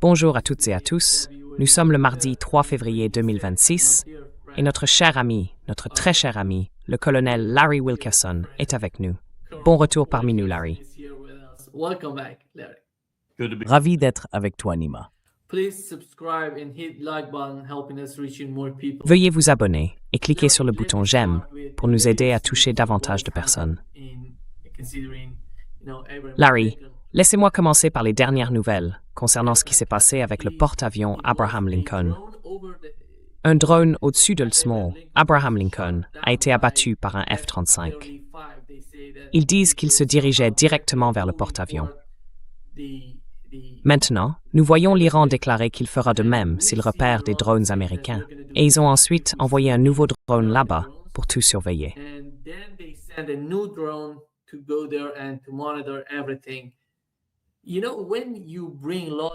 Bonjour à toutes et à tous. Nous sommes le mardi 3 février 2026 et notre cher ami, notre très cher ami, le colonel Larry Wilkerson est avec nous. Bon retour parmi nous, Larry. Ravi d'être avec toi, Nima. Veuillez vous abonner et cliquer sur le bouton j'aime pour nous aider à toucher davantage de personnes. Larry, laissez-moi commencer par les dernières nouvelles concernant ce qui s'est passé avec le porte-avions Abraham Lincoln. Un drone au-dessus de le Small, Abraham Lincoln, a été abattu par un F-35. Ils disent qu'il se dirigeait directement vers le porte-avions. Maintenant, nous voyons l'Iran déclarer qu'il fera de même s'il repère des drones américains, et ils ont ensuite envoyé un nouveau drone là-bas pour tout surveiller.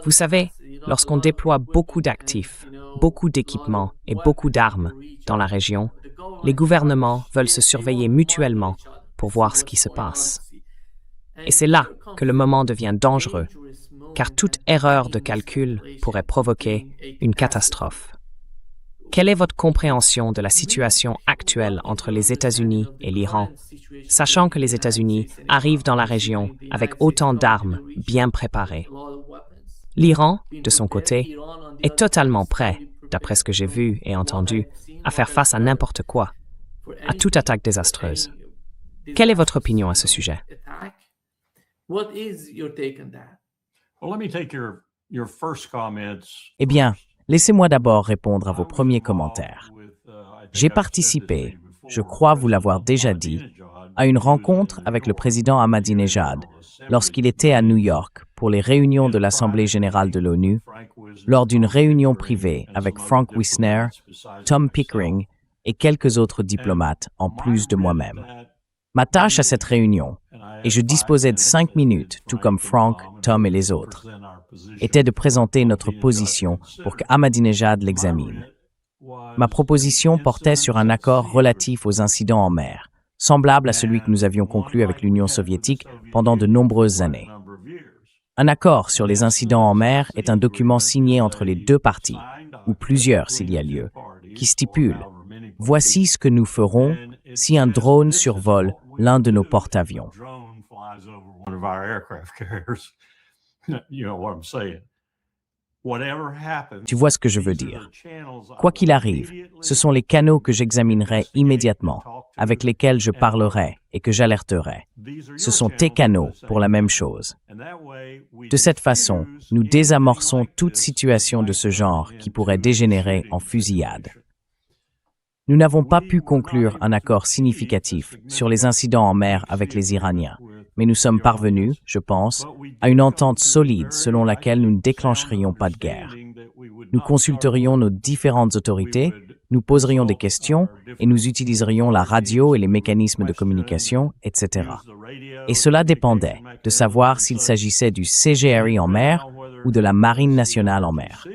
Vous savez, lorsqu'on déploie beaucoup d'actifs, beaucoup d'équipements et beaucoup d'armes dans la région, les gouvernements veulent se surveiller mutuellement pour voir ce qui se passe. Et c'est là que le moment devient dangereux, car toute erreur de calcul pourrait provoquer une catastrophe. Quelle est votre compréhension de la situation actuelle entre les États-Unis et l'Iran, sachant que les États-Unis arrivent dans la région avec autant d'armes bien préparées? L'Iran, de son côté, est totalement prêt, d'après ce que j'ai vu et entendu, à faire face à n'importe quoi, à toute attaque désastreuse. Quelle est votre opinion à ce sujet? Eh bien, laissez-moi d'abord répondre à vos premiers commentaires. J'ai participé, je crois vous l'avoir déjà dit, à une rencontre avec le président Ahmadinejad lorsqu'il était à New York pour les réunions de l'Assemblée générale de l'ONU, lors d'une réunion privée avec Frank Wisner, Tom Pickering et quelques autres diplomates en plus de moi-même. Ma tâche à cette réunion, et je disposais de 5 minutes, tout comme Frank, Tom et les autres, était de présenter notre position pour qu'Ahmadinejad l'examine. Ma proposition portait sur un accord relatif aux incidents en mer, semblable à celui que nous avions conclu avec l'Union soviétique pendant de nombreuses années. Un accord sur les incidents en mer est un document signé entre les deux parties, ou plusieurs s'il y a lieu, qui stipule « Voici ce que nous ferons si un drone survole l'un de nos porte-avions. » Tu vois ce que je veux dire. Quoi qu'il arrive, ce sont les canaux que j'examinerai immédiatement, avec lesquels je parlerai et que j'alerterai. Ce sont tes canaux pour la même chose. De cette façon, nous désamorçons toute situation de ce genre qui pourrait dégénérer en fusillade. Nous n'avons pas pu conclure un accord significatif sur les incidents en mer avec les Iraniens, mais nous sommes parvenus, je pense, à une entente solide selon laquelle nous ne déclencherions pas de guerre. Nous consulterions nos différentes autorités, nous poserions des questions et nous utiliserions la radio et les mécanismes de communication, etc. Et cela dépendait de savoir s'il s'agissait du CGRI en mer ou de la Marine nationale en mer.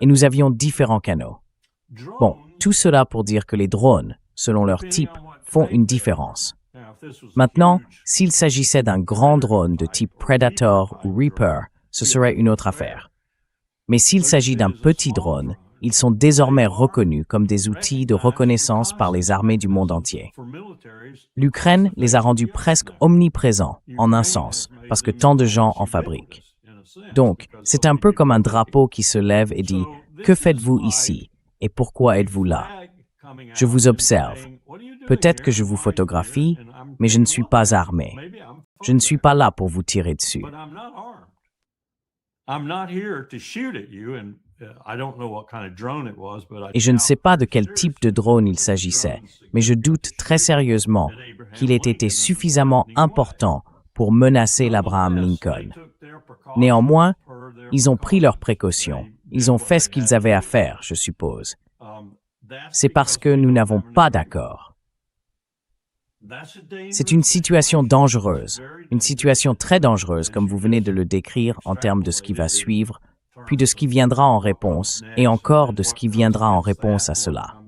Et nous avions différents canaux. Bon, tout cela pour dire que les drones, selon leur type, font une différence. Maintenant, s'il s'agissait d'un grand drone de type Predator ou Reaper, ce serait une autre affaire. Mais s'il s'agit d'un petit drone, ils sont désormais reconnus comme des outils de reconnaissance par les armées du monde entier. L'Ukraine les a rendus presque omniprésents, en un sens, parce que tant de gens en fabriquent. Donc, c'est un peu comme un drapeau qui se lève et dit « Que faites-vous ici et pourquoi êtes-vous là ?» Je vous observe. Peut-être que je vous photographie, mais je ne suis pas armé. Je ne suis pas là pour vous tirer dessus. Et je ne sais pas de quel type de drone il s'agissait, mais je doute très sérieusement qu'il ait été suffisamment important pour menacer l'Abraham Lincoln. Néanmoins, ils ont pris leurs précautions. Ils ont fait ce qu'ils avaient à faire, je suppose. C'est parce que nous n'avons pas d'accord. C'est une situation dangereuse, une situation très dangereuse comme vous venez de le décrire en termes de ce qui va suivre, puis de ce qui viendra en réponse, et encore de ce qui viendra en réponse à cela.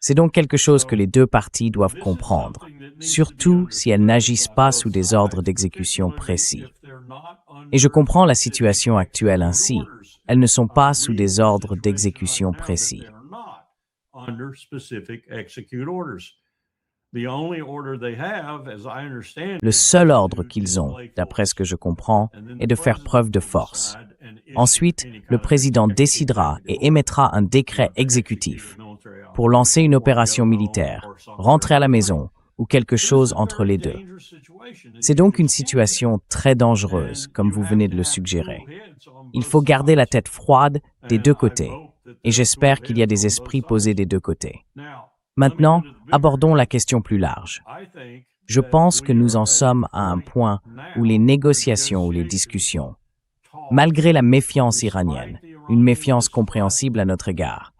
C'est donc quelque chose que les deux parties doivent comprendre, surtout si elles n'agissent pas sous des ordres d'exécution précis. Et je comprends la situation actuelle ainsi. Elles ne sont pas sous des ordres d'exécution précis. Le seul ordre qu'ils ont, d'après ce que je comprends, est de faire preuve de force. Ensuite, le président décidera et émettra un décret exécutif pour lancer une opération militaire, rentrer à la maison ou quelque chose entre les deux. C'est donc une situation très dangereuse, comme vous venez de le suggérer. Il faut garder la tête froide des deux côtés, et j'espère qu'il y a des esprits posés des deux côtés. Maintenant, abordons la question plus large. Je pense que nous en sommes à un point où les négociations ou les discussions, malgré la méfiance iranienne, une méfiance compréhensible à notre égard,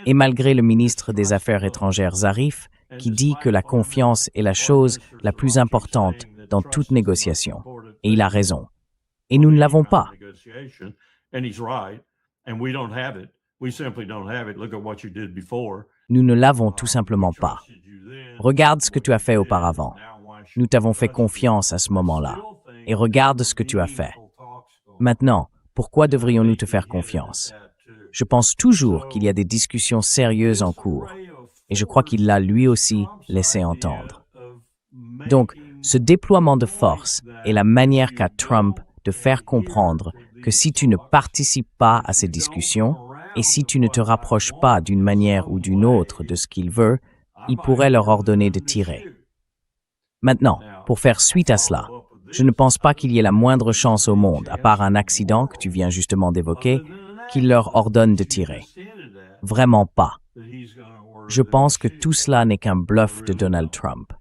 et malgré le ministre des Affaires étrangères Zarif, qui dit que la confiance est la chose la plus importante dans toute négociation. Et il a raison. Et nous ne l'avons pas. Nous ne l'avons tout simplement pas. Regarde ce que tu as fait auparavant. Nous t'avons fait confiance à ce moment-là. Et regarde ce que tu as fait. Maintenant, pourquoi devrions-nous te faire confiance? Je pense toujours qu'il y a des discussions sérieuses en cours. Et je crois qu'il l'a lui aussi laissé entendre. Donc, ce déploiement de force est la manière qu'a Trump de faire comprendre que si tu ne participes pas à ces discussions et si tu ne te rapproches pas d'une manière ou d'une autre de ce qu'il veut, il pourrait leur ordonner de tirer. Maintenant, pour faire suite à cela, je ne pense pas qu'il y ait la moindre chance au monde, à part un accident que tu viens justement d'évoquer, qu'il leur ordonne de tirer. Vraiment pas. Je pense que tout cela n'est qu'un bluff de Donald Trump.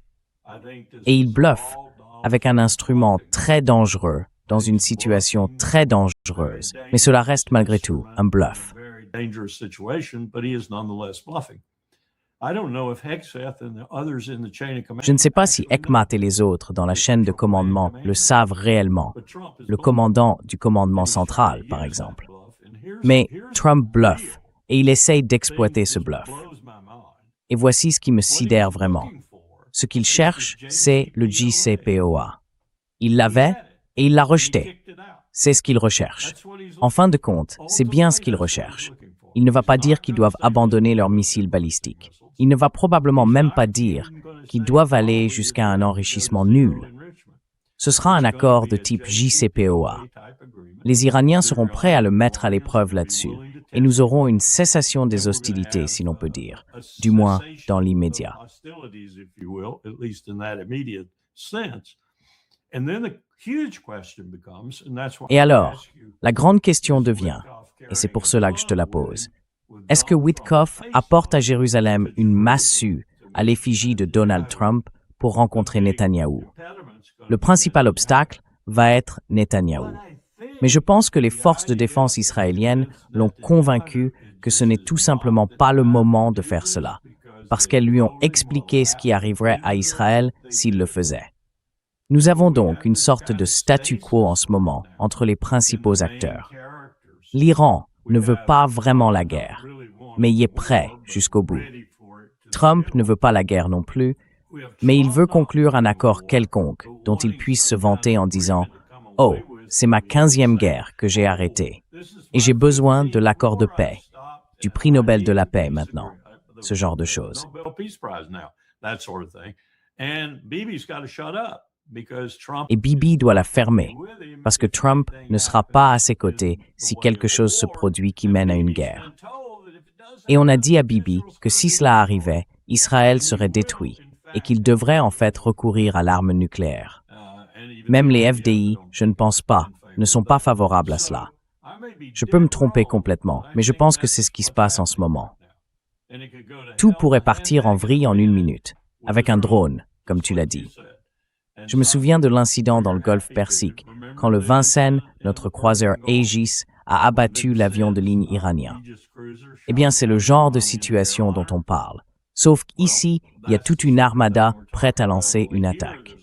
Et il bluffe avec un instrument très dangereux dans une situation très dangereuse. Mais cela reste malgré tout un bluff. Je ne sais pas si Ekmat et les autres dans la chaîne de commandement le savent réellement, le commandant du commandement central, par exemple. Mais Trump bluffe et il essaye d'exploiter ce bluff. Et voici ce qui me sidère vraiment. Ce qu'il cherche, c'est le JCPOA. Il l'avait et il l'a rejeté. C'est ce qu'il recherche. En fin de compte, c'est bien ce qu'il recherche. Il ne va pas dire qu'ils doivent abandonner leurs missiles balistiques. Il ne va probablement même pas dire qu'ils doivent aller jusqu'à un enrichissement nul. Ce sera un accord de type JCPOA. Les Iraniens seront prêts à le mettre à l'épreuve là-dessus, et nous aurons une cessation des hostilités, si l'on peut dire, du moins dans l'immédiat. Et alors, la grande question devient, et c'est pour cela que je te la pose, est-ce que Witkoff apporte à Jérusalem une massue à l'effigie de Donald Trump pour rencontrer Netanyahou? Le principal obstacle va être Netanyahou. Mais je pense que les forces de défense israéliennes l'ont convaincu que ce n'est tout simplement pas le moment de faire cela, parce qu'elles lui ont expliqué ce qui arriverait à Israël s'il le faisait. Nous avons donc une sorte de statu quo en ce moment entre les principaux acteurs. L'Iran ne veut pas vraiment la guerre, mais y est prêt jusqu'au bout. Trump ne veut pas la guerre non plus, mais il veut conclure un accord quelconque dont il puisse se vanter en disant « Oh, c'est ma 15e guerre que j'ai arrêtée, et j'ai besoin de l'accord de paix, du prix Nobel de la paix maintenant. » Ce genre de choses. Et Bibi doit la fermer, parce que Trump ne sera pas à ses côtés si quelque chose se produit qui mène à une guerre. Et on a dit à Bibi que si cela arrivait, Israël serait détruit et qu'il devrait en fait recourir à l'arme nucléaire. Même les FDI, je ne pense pas, ne sont pas favorables à cela. Je peux me tromper complètement, mais je pense que c'est ce qui se passe en ce moment. Tout pourrait partir en vrille en 1 minute, avec un drone, comme tu l'as dit. Je me souviens de l'incident dans le golfe Persique, quand le Vincennes, notre croiseur Aegis, a abattu l'avion de ligne iranien. Eh bien, c'est le genre de situation dont on parle. Sauf qu'ici, il y a toute une armada prête à lancer une attaque.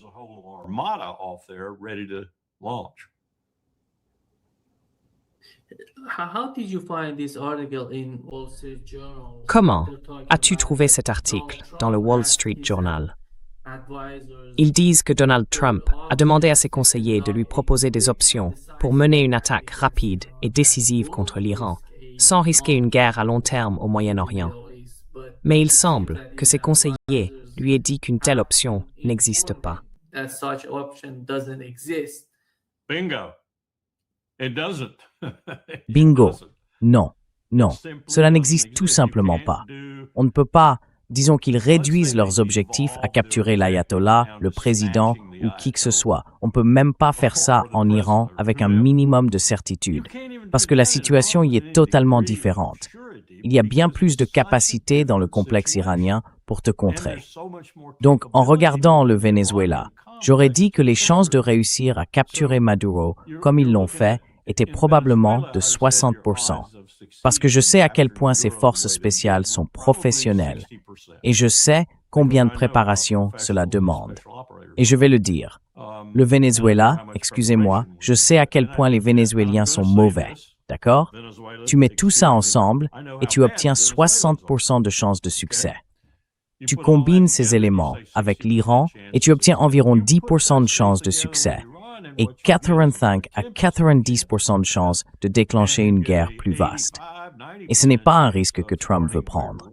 Comment as-tu trouvé cet article dans le Wall Street Journal? Ils disent que Donald Trump a demandé à ses conseillers de lui proposer des options pour mener une attaque rapide et décisive contre l'Iran, sans risquer une guerre à long terme au Moyen-Orient. Mais il semble que ses conseillers lui aient dit qu'une telle option n'existe pas. Bingo. It doesn't. Bingo. Non, non, cela n'existe tout simplement pas. On ne peut pas, disons qu'ils réduisent leurs objectifs à capturer l'ayatollah, le président ou qui que ce soit. On ne peut même pas faire ça en Iran avec un minimum de certitude, parce que la situation y est totalement différente. Il y a bien plus de capacités dans le complexe iranien pour te contrer. Donc, en regardant le Venezuela, j'aurais dit que les chances de réussir à capturer Maduro, comme ils l'ont fait, étaient probablement de 60%. Parce que je sais à quel point ces forces spéciales sont professionnelles. Et je sais combien de préparation cela demande. Et je vais le dire. Le Venezuela, excusez-moi, je sais à quel point les Vénézuéliens sont mauvais. D'accord? Tu mets tout ça ensemble et tu obtiens 60% de chances de succès. Tu combines ces éléments avec l'Iran et tu obtiens environ 10% de chances de succès et 85 à 90% de chances de déclencher une guerre plus vaste. Et ce n'est pas un risque que Trump veut prendre.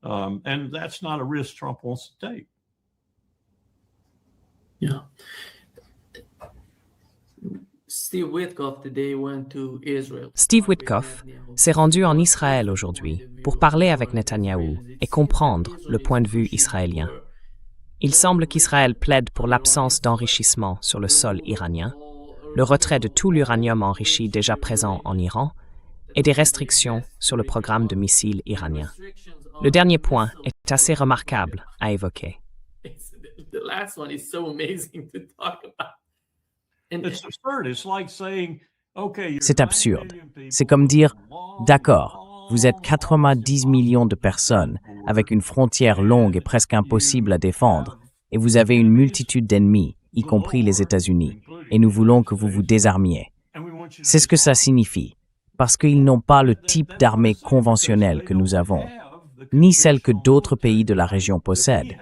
And that's not a risk Trump wants to take. Yeah. Steve Witkoff s'est rendu en Israël aujourd'hui pour parler avec Netanyahou et comprendre le point de vue israélien. Il semble qu'Israël plaide pour l'absence d'enrichissement sur le sol iranien, le retrait de tout l'uranium enrichi déjà présent en Iran et des restrictions sur le programme de missiles iranien. Le dernier point est assez remarquable à évoquer. C'est absurde. C'est comme dire, d'accord, vous êtes 90 millions de personnes avec une frontière longue et presque impossible à défendre, et vous avez une multitude d'ennemis, y compris les États-Unis, et nous voulons que vous vous désarmiez. C'est ce que ça signifie, parce qu'ils n'ont pas le type d'armée conventionnelle que nous avons, ni celle que d'autres pays de la région possèdent.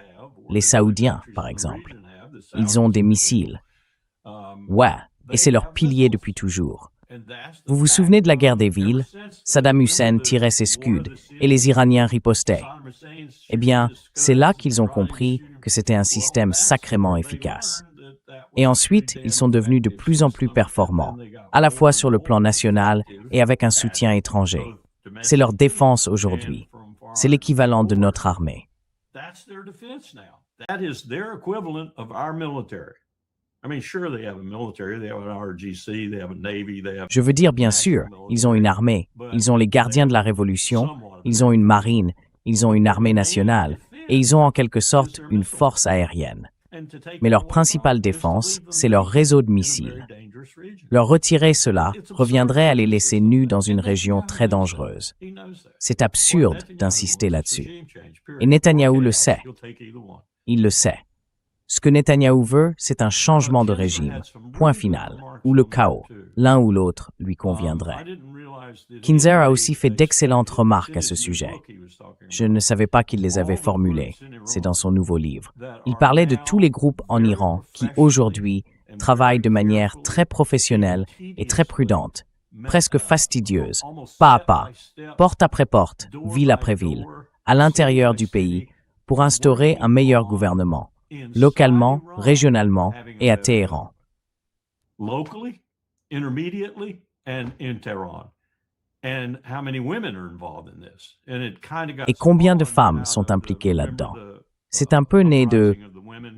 Les Saoudiens, par exemple. Ils ont des missiles. Ouais, et c'est leur pilier depuis toujours. Vous vous souvenez de la guerre des villes? Saddam Hussein tirait ses scuds et les Iraniens ripostaient. Eh bien, c'est là qu'ils ont compris que c'était un système sacrément efficace. Et ensuite, ils sont devenus de plus en plus performants, à la fois sur le plan national et avec un soutien étranger. C'est leur défense aujourd'hui. C'est l'équivalent de notre armée. That's their defense now. That is their equivalent of our military. I mean, sure, they have a military, they have an RGC, they have a Navy, they have... Je veux dire, bien sûr, ils ont une armée, ils ont les gardiens de la Révolution, ils ont une marine, ils ont une armée nationale, et ils ont en quelque sorte une force aérienne. Mais leur principale défense, c'est leur réseau de missiles. Leur retirer cela reviendrait à les laisser nus dans une région très dangereuse. C'est absurde d'insister là-dessus. Et Netanyahou le sait. Il le sait. Ce que Netanyahou veut, c'est un changement de régime, point final, ou le chaos. L'un ou l'autre lui conviendrait. Kinzer a aussi fait d'excellentes remarques à ce sujet. Je ne savais pas qu'il les avait formulées. C'est dans son nouveau livre. Il parlait de tous les groupes en Iran qui, aujourd'hui, travaillent de manière très professionnelle et très prudente, presque fastidieuse, pas à pas, porte après porte, ville après ville, à l'intérieur du pays, pour instaurer un meilleur gouvernement, localement, régionalement et à Téhéran. Locally, intermediately, and in Tehran. Et combien de femmes sont impliquées là-dedans? C'est un peu né de...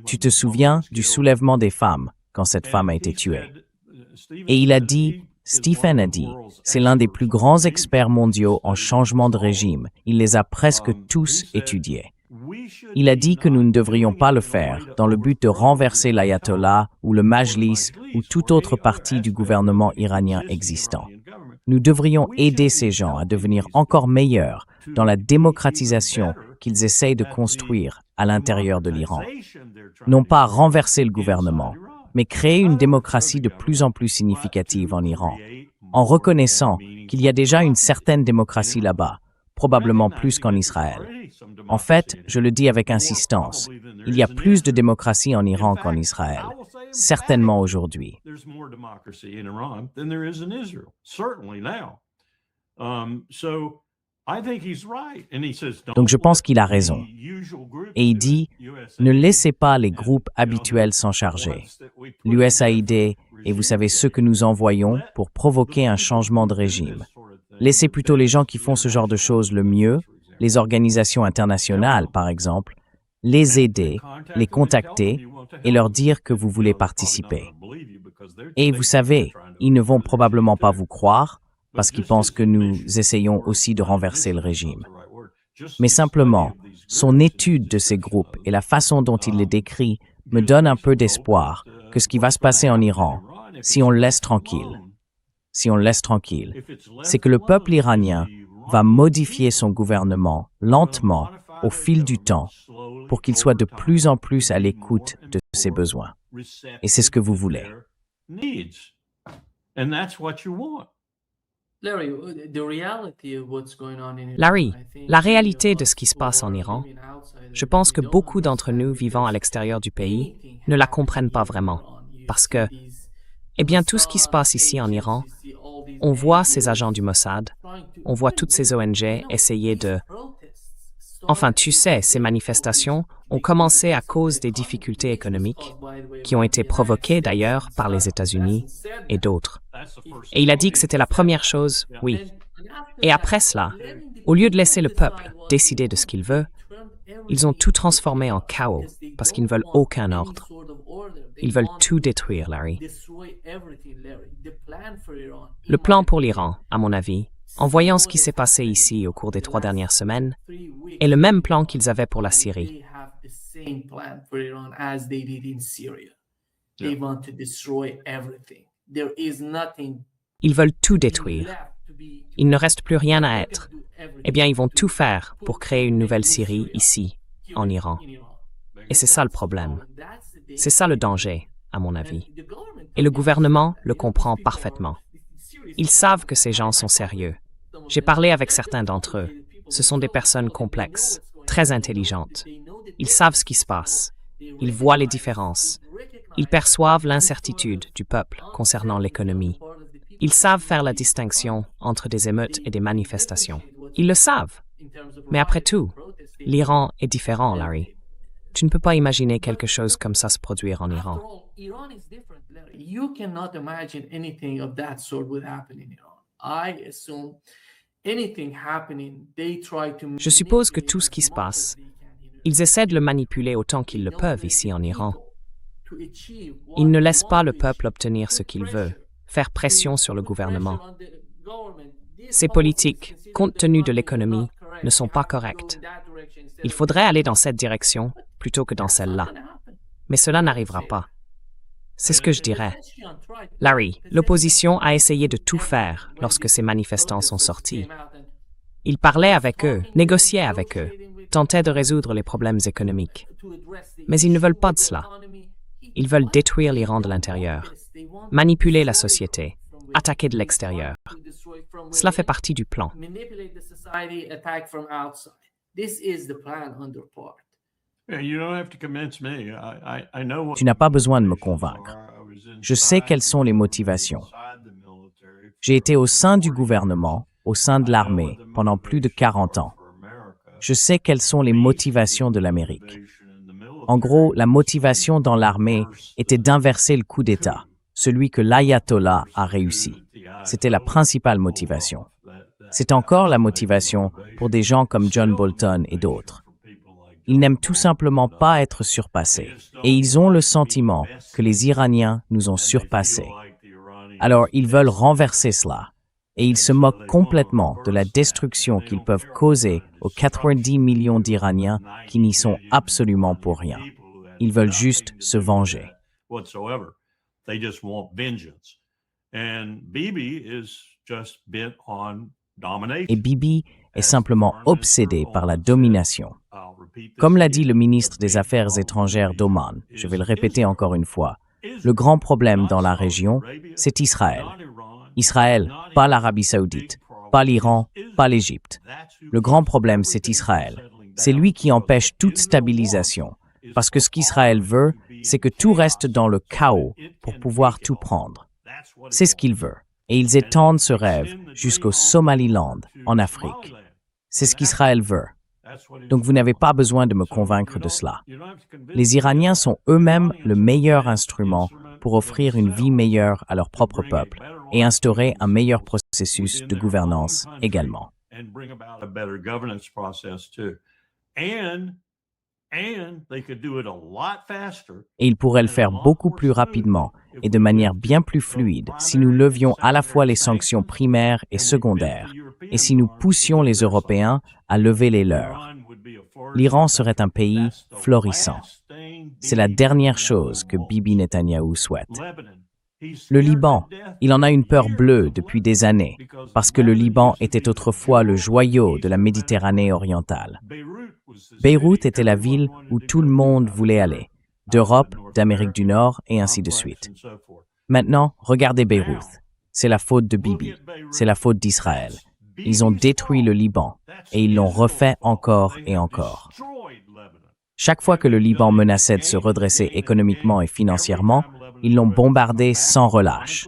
Tu te souviens du soulèvement des femmes quand cette femme a été tuée? Et il a dit, Stephen a dit, c'est l'un des plus grands experts mondiaux en changement de régime. Il les a presque tous étudiés. Il a dit que nous ne devrions pas le faire dans le but de renverser l'ayatollah ou le majlis ou toute autre partie du gouvernement iranien existant. Nous devrions aider ces gens à devenir encore meilleurs dans la démocratisation qu'ils essayent de construire à l'intérieur de l'Iran. Non pas renverser le gouvernement, mais créer une démocratie de plus en plus significative en Iran, en reconnaissant qu'il y a déjà une certaine démocratie là-bas, probablement plus qu'en Israël. En fait, je le dis avec insistance, il y a plus de démocratie en Iran qu'en Israël, certainement aujourd'hui. Donc je pense qu'il a raison. Et il dit, ne laissez pas les groupes habituels s'en charger. L'USAID et vous savez ce que nous envoyons pour provoquer un changement de régime. Laissez plutôt les gens qui font ce genre de choses le mieux, les organisations internationales par exemple, les aider, les contacter et leur dire que vous voulez participer. Et vous savez, ils ne vont probablement pas vous croire parce qu'ils pensent que nous essayons aussi de renverser le régime. Mais simplement, son étude de ces groupes et la façon dont il les décrit me donne un peu d'espoir que ce qui va se passer en Iran, si on le laisse tranquille, c'est que le peuple iranien va modifier son gouvernement lentement au fil du temps pour qu'il soit de plus en plus à l'écoute de ses besoins. Et c'est ce que vous voulez. Larry, la réalité de ce qui se passe en Iran, je pense que beaucoup d'entre nous vivant à l'extérieur du pays ne la comprennent pas vraiment, parce que, eh bien, tout ce qui se passe ici en Iran, on voit ces agents du Mossad, on voit toutes ces ONG essayer de... Enfin, tu sais, ces manifestations ont commencé à cause des difficultés économiques, qui ont été provoquées d'ailleurs par les États-Unis et d'autres. Et il a dit que c'était la première chose, oui. Et après cela, au lieu de laisser le peuple décider de ce qu'il veut, ils ont tout transformé en chaos parce qu'ils ne veulent aucun ordre. Ils veulent tout détruire, Larry. Le plan pour l'Iran, à mon avis, en voyant ce qui s'est passé ici au cours des 3 dernières semaines, est le même plan qu'ils avaient pour la Syrie. Ils veulent tout détruire. Il ne reste plus rien à être. Eh bien, ils vont tout faire pour créer une nouvelle Syrie ici, en Iran. Et c'est ça le problème. C'est ça le danger, à mon avis. Et le gouvernement le comprend parfaitement. Ils savent que ces gens sont sérieux. J'ai parlé avec certains d'entre eux. Ce sont des personnes complexes, très intelligentes. Ils savent ce qui se passe. Ils voient les différences. Ils perçoivent l'incertitude du peuple concernant l'économie. Ils savent faire la distinction entre des émeutes et des manifestations. Ils le savent. Mais après tout, l'Iran est différent, Larry. Tu ne peux pas imaginer quelque chose comme ça se produire en Iran. Je suppose que tout ce qui se passe, ils essaient de le manipuler autant qu'ils le peuvent ici en Iran. Ils ne laissent pas le peuple obtenir ce qu'il veut, faire pression sur le gouvernement. Ces politiques, compte tenu de l'économie, ne sont pas correctes. Il faudrait aller dans cette direction plutôt que dans celle-là. Mais cela n'arrivera pas. C'est ce que je dirais. Larry, l'opposition a essayé de tout faire lorsque ces manifestants sont sortis. Il parlait avec eux, négociait avec eux, tentait de résoudre les problèmes économiques. Mais ils ne veulent pas de cela. Ils veulent détruire l'Iran de l'intérieur, manipuler la société, attaquer de l'extérieur. Cela fait partie du plan. Tu n'as pas besoin de me convaincre. Je sais quelles sont les motivations. J'ai été au sein du gouvernement, au sein de l'armée, pendant plus de 40 ans. Je sais quelles sont les motivations de l'Amérique. En gros, la motivation dans l'armée était d'inverser le coup d'État, celui que l'ayatollah a réussi. C'était la principale motivation. C'est encore la motivation pour des gens comme John Bolton et d'autres. Ils n'aiment tout simplement pas être surpassés. Et ils ont le sentiment que les Iraniens nous ont surpassés. Alors, ils veulent renverser cela. Et ils se moquent complètement de la destruction qu'ils peuvent causer aux 90 millions d'Iraniens qui n'y sont absolument pour rien. Ils veulent juste se venger. Et Bibi est simplement obsédé par la domination. Comme l'a dit le ministre des Affaires étrangères d'Oman, je vais le répéter encore une fois, le grand problème dans la région, c'est Israël. Israël, pas l'Arabie saoudite, pas l'Iran, pas l'Égypte. Le grand problème, c'est Israël. C'est lui qui empêche toute stabilisation. Parce que ce qu'Israël veut, c'est que tout reste dans le chaos pour pouvoir tout prendre. C'est ce qu'il veut. Et ils étendent ce rêve jusqu'au Somaliland, en Afrique. C'est ce qu'Israël veut. Donc vous n'avez pas besoin de me convaincre de cela. Les Iraniens sont eux-mêmes le meilleur instrument pour offrir une vie meilleure à leur propre peuple et instaurer un meilleur processus de gouvernance également. Et ils pourraient le faire beaucoup plus rapidement et de manière bien plus fluide si nous levions à la fois les sanctions primaires et secondaires et si nous poussions les Européens à lever les leurs. L'Iran serait un pays florissant. C'est la dernière chose que Bibi Netanyahou souhaite. Le Liban, il en a une peur bleue depuis des années, parce que le Liban était autrefois le joyau de la Méditerranée orientale. Beyrouth était la ville où tout le monde voulait aller, d'Europe, d'Amérique du Nord et ainsi de suite. Maintenant, regardez Beyrouth. C'est la faute de Bibi, c'est la faute d'Israël. Ils ont détruit le Liban et ils l'ont refait encore et encore. Chaque fois que le Liban menaçait de se redresser économiquement et financièrement, ils l'ont bombardé sans relâche.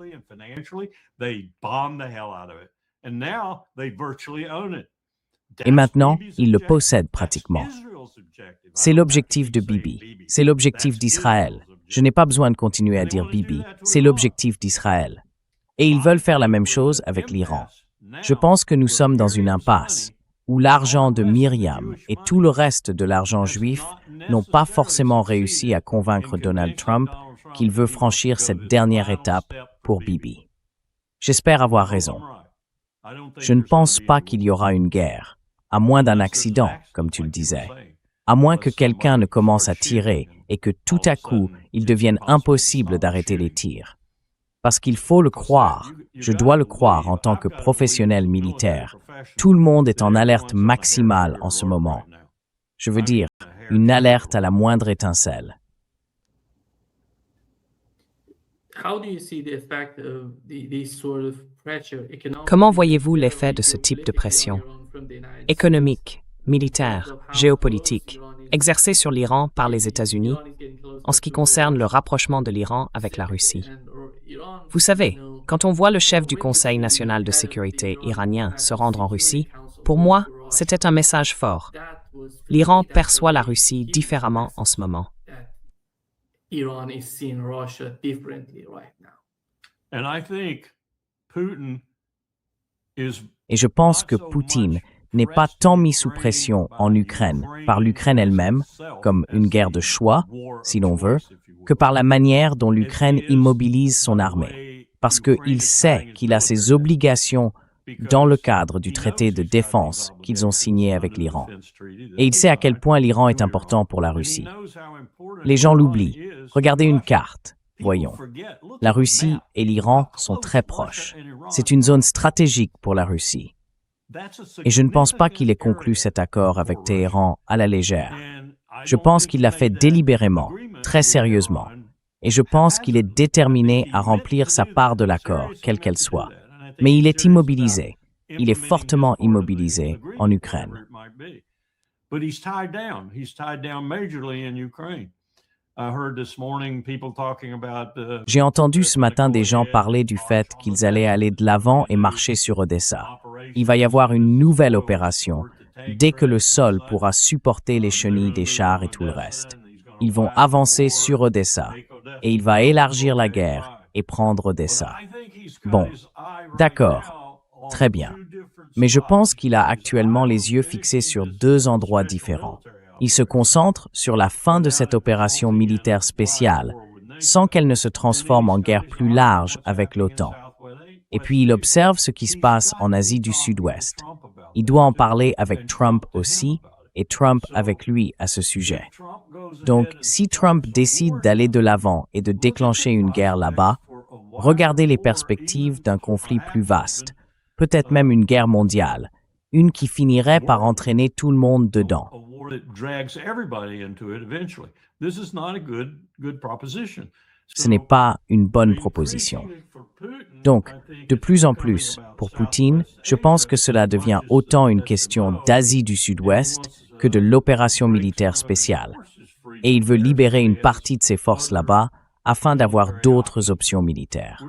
Et maintenant, ils le possèdent pratiquement. C'est l'objectif de Bibi, c'est l'objectif d'Israël. Je n'ai pas besoin de continuer à dire Bibi, c'est l'objectif d'Israël. Et ils veulent faire la même chose avec l'Iran. Je pense que nous sommes dans une impasse, où l'argent de Myriam et tout le reste de l'argent juif n'ont pas forcément réussi à convaincre Donald Trump qu'il veut franchir cette dernière étape pour Bibi. J'espère avoir raison. Je ne pense pas qu'il y aura une guerre, à moins d'un accident, comme tu le disais, à moins que quelqu'un ne commence à tirer et que tout à coup, il devienne impossible d'arrêter les tirs. Parce qu'il faut le croire, je dois le croire en tant que professionnel militaire. Tout le monde est en alerte maximale en ce moment. Je veux dire, une alerte à la moindre étincelle. Comment voyez-vous l'effet de ce type de pression économique, militaire, géopolitique, exercée sur l'Iran par les États-Unis en ce qui concerne le rapprochement de l'Iran avec la Russie? Vous savez, quand on voit le chef du Conseil national de sécurité iranien se rendre en Russie, pour moi, c'était un message fort. L'Iran perçoit la Russie différemment en ce moment. Et je pense que Poutine n'est pas tant mis sous pression en Ukraine par l'Ukraine elle-même, comme une guerre de choix, si l'on veut, que par la manière dont l'Ukraine immobilise son armée, parce qu'il sait qu'il a ses obligations dans le cadre du traité de défense qu'ils ont signé avec l'Iran. Et il sait à quel point l'Iran est important pour la Russie. Les gens l'oublient. Regardez une carte. Voyons. La Russie et l'Iran sont très proches. C'est une zone stratégique pour la Russie. Et je ne pense pas qu'il ait conclu cet accord avec Téhéran à la légère. Je pense qu'il l'a fait délibérément, très sérieusement. Et je pense qu'il est déterminé à remplir sa part de l'accord, quelle qu'elle soit. Mais il est immobilisé. Il est fortement immobilisé en Ukraine. J'ai entendu ce matin des gens parler du fait qu'ils allaient aller de l'avant et marcher sur Odessa. Il va y avoir une nouvelle opération, dès que le sol pourra supporter les chenilles des chars et tout le reste. Ils vont avancer sur Odessa, et il va élargir la guerre et prendre Odessa. Bon, d'accord, très bien. Mais je pense qu'il a actuellement les yeux fixés sur deux endroits différents. Il se concentre sur la fin de cette opération militaire spéciale, sans qu'elle ne se transforme en guerre plus large avec l'OTAN. Et puis il observe ce qui se passe en Asie du Sud-Ouest. Il doit en parler avec Trump aussi, et Trump avec lui à ce sujet. Donc, si Trump décide d'aller de l'avant et de déclencher une guerre là-bas, regardez les perspectives d'un conflit plus vaste, peut-être même une guerre mondiale, une qui finirait par entraîner tout le monde dedans. Ce n'est pas une bonne proposition. Donc, de plus en plus, pour Poutine, je pense que cela devient autant une question d'Asie du Sud-Ouest que de l'opération militaire spéciale. Et il veut libérer une partie de ses forces là-bas afin d'avoir d'autres options militaires.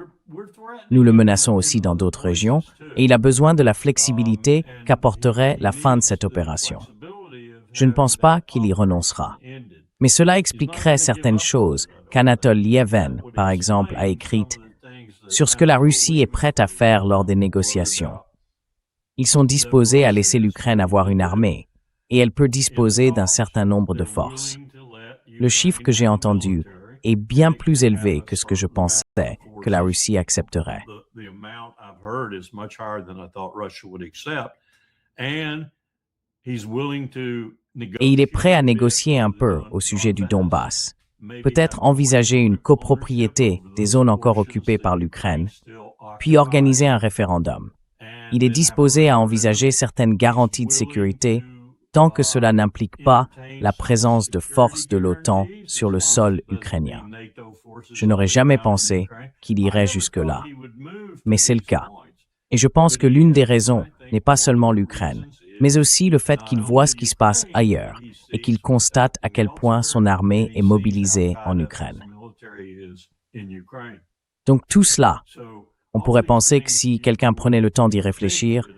Nous le menaçons aussi dans d'autres régions et il a besoin de la flexibilité qu'apporterait la fin de cette opération. Je ne pense pas qu'il y renoncera. Mais cela expliquerait certaines choses qu'Anatole Lievin, par exemple, a écrites sur ce que la Russie est prête à faire lors des négociations. Ils sont disposés à laisser l'Ukraine avoir une armée et elle peut disposer d'un certain nombre de forces. Le chiffre que j'ai entendu est bien plus élevé que ce que je pensais que la Russie accepterait. Et il est prêt à négocier un peu au sujet du Donbass. Peut-être envisager une copropriété des zones encore occupées par l'Ukraine, puis organiser un référendum. Il est disposé à envisager certaines garanties de sécurité tant que cela n'implique pas la présence de forces de l'OTAN sur le sol ukrainien. Je n'aurais jamais pensé qu'il irait jusque-là, mais c'est le cas. Et je pense que l'une des raisons n'est pas seulement l'Ukraine, mais aussi le fait qu'il voit ce qui se passe ailleurs et qu'il constate à quel point son armée est mobilisée en Ukraine. Donc tout cela, on pourrait penser que si quelqu'un prenait le temps d'y réfléchir,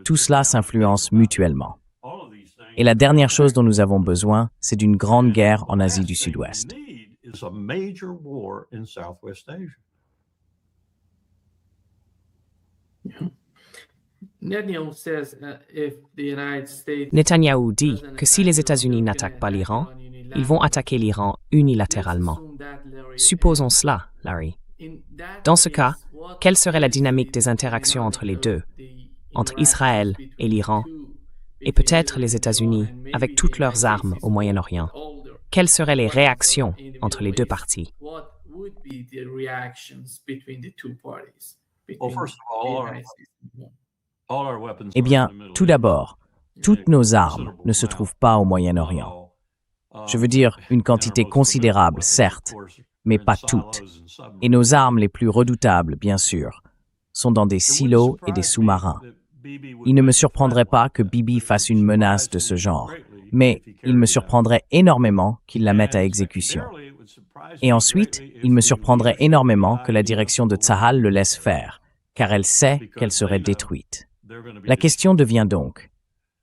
tout cela s'influence mutuellement. Et la dernière chose dont nous avons besoin, c'est d'une grande guerre en Asie du Sud-Ouest. Netanyahou dit que si les États-Unis n'attaquent pas l'Iran, ils vont attaquer l'Iran unilatéralement. Supposons cela, Larry. Dans ce cas, quelle serait la dynamique des interactions entre les deux, entre Israël et l'Iran, et peut-être les États-Unis, avec toutes leurs armes au Moyen-Orient? Quelles seraient les réactions entre les deux parties? Eh bien, tout d'abord, toutes nos armes ne se trouvent pas au Moyen-Orient. Je veux dire une quantité considérable, certes, mais pas toutes. Et nos armes les plus redoutables, bien sûr, sont dans des silos et des sous-marins. Il ne me surprendrait pas que Bibi fasse une menace de ce genre, mais il me surprendrait énormément qu'il la mette à exécution. Et ensuite, il me surprendrait énormément que la direction de Tsahal le laisse faire, car elle sait qu'elle serait détruite. La question devient donc,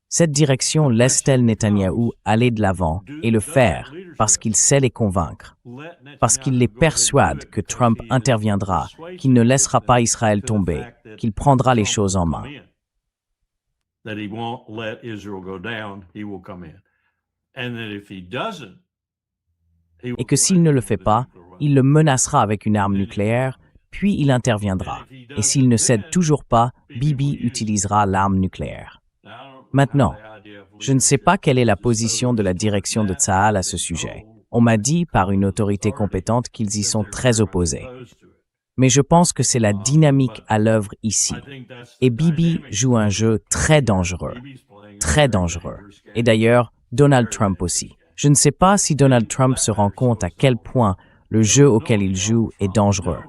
cette direction laisse-t-elle Netanyahou aller de l'avant et le faire parce qu'il sait les convaincre, parce qu'il les persuade que Trump interviendra, qu'il ne laissera pas Israël tomber, qu'il prendra les choses en main? Et que s'il ne le fait pas, il le menacera avec une arme nucléaire, puis il interviendra. Et s'il ne cède toujours pas, Bibi utilisera l'arme nucléaire. Maintenant, je ne sais pas quelle est la position de la direction de Tsahal à ce sujet. On m'a dit par une autorité compétente qu'ils y sont très opposés. Mais je pense que c'est la dynamique à l'œuvre ici. Et Bibi joue un jeu très dangereux. Très dangereux. Et d'ailleurs, Donald Trump aussi. Je ne sais pas si Donald Trump se rend compte à quel point le jeu auquel il joue est dangereux.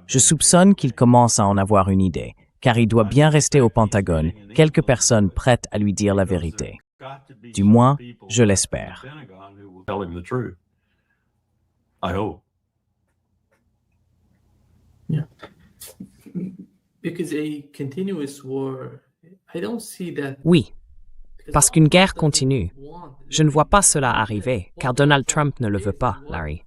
Je soupçonne qu'il commence à en avoir une idée, car il doit bien rester au Pentagone quelques personnes prêtes à lui dire la vérité. Du moins, je l'espère. Oui, parce qu'une guerre continue. Je ne vois pas cela arriver, car Donald Trump ne le veut pas, Larry.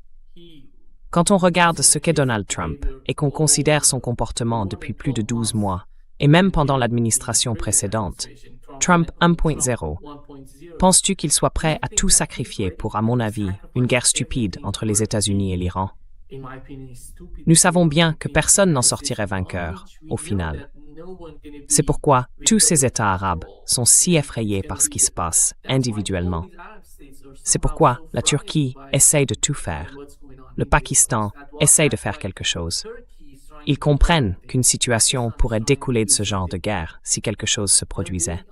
Quand on regarde ce qu'est Donald Trump et qu'on considère son comportement depuis plus de 12 mois, et même pendant l'administration précédente, Trump 1.0, penses-tu qu'il soit prêt à tout sacrifier pour, à mon avis, une guerre stupide entre les États-Unis et l'Iran? Nous savons bien que personne n'en sortirait vainqueur, au final. C'est pourquoi tous ces États arabes sont si effrayés par ce qui se passe individuellement. C'est pourquoi la Turquie essaye de tout faire. Le Pakistan essaye de faire quelque chose. Ils comprennent qu'une situation pourrait découler de ce genre de guerre si quelque chose se produisait.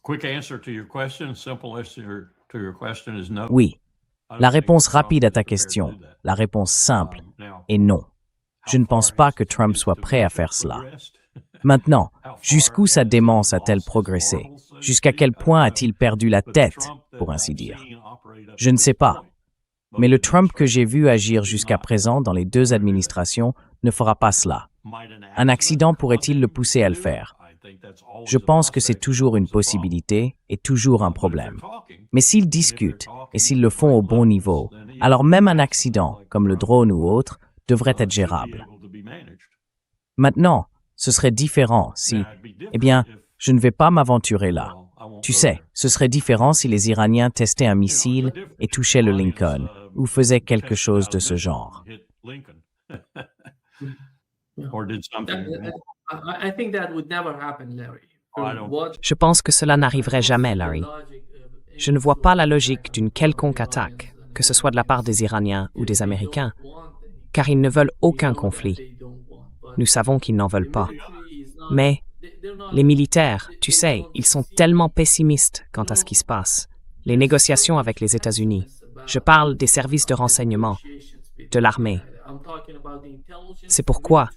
Quick answer to your question, simple answer to your question is no. Oui. La réponse rapide à ta question, la réponse simple est non. Je ne pense pas que Trump soit prêt à faire cela. Maintenant, jusqu'où sa démence a-t-elle progressé? Jusqu'à quel point a-t-il perdu la tête, pour ainsi dire? Je ne sais pas. Mais le Trump que j'ai vu agir jusqu'à présent dans les deux administrations ne fera pas cela. Un accident pourrait-il le pousser à le faire? Je pense que c'est toujours une possibilité et toujours un problème. Mais s'ils discutent et s'ils le font au bon niveau, alors même un accident, comme le drone ou autre, devrait être gérable. Maintenant, ce serait différent si... Eh bien, je ne vais pas m'aventurer là. Tu sais, ce serait différent si les Iraniens testaient un missile et touchaient le Lincoln, ou faisaient quelque chose de ce genre. Je pense que cela n'arriverait jamais, Larry. Je ne vois pas la logique d'une quelconque attaque, que ce soit de la part des Iraniens ou des Américains, car ils ne veulent aucun conflit. Nous savons qu'ils n'en veulent pas. Mais les militaires, tu sais, ils sont tellement pessimistes quant à ce qui se passe. Les négociations avec les États-Unis. Je parle des services de renseignement, de l'armée. C'est pourquoi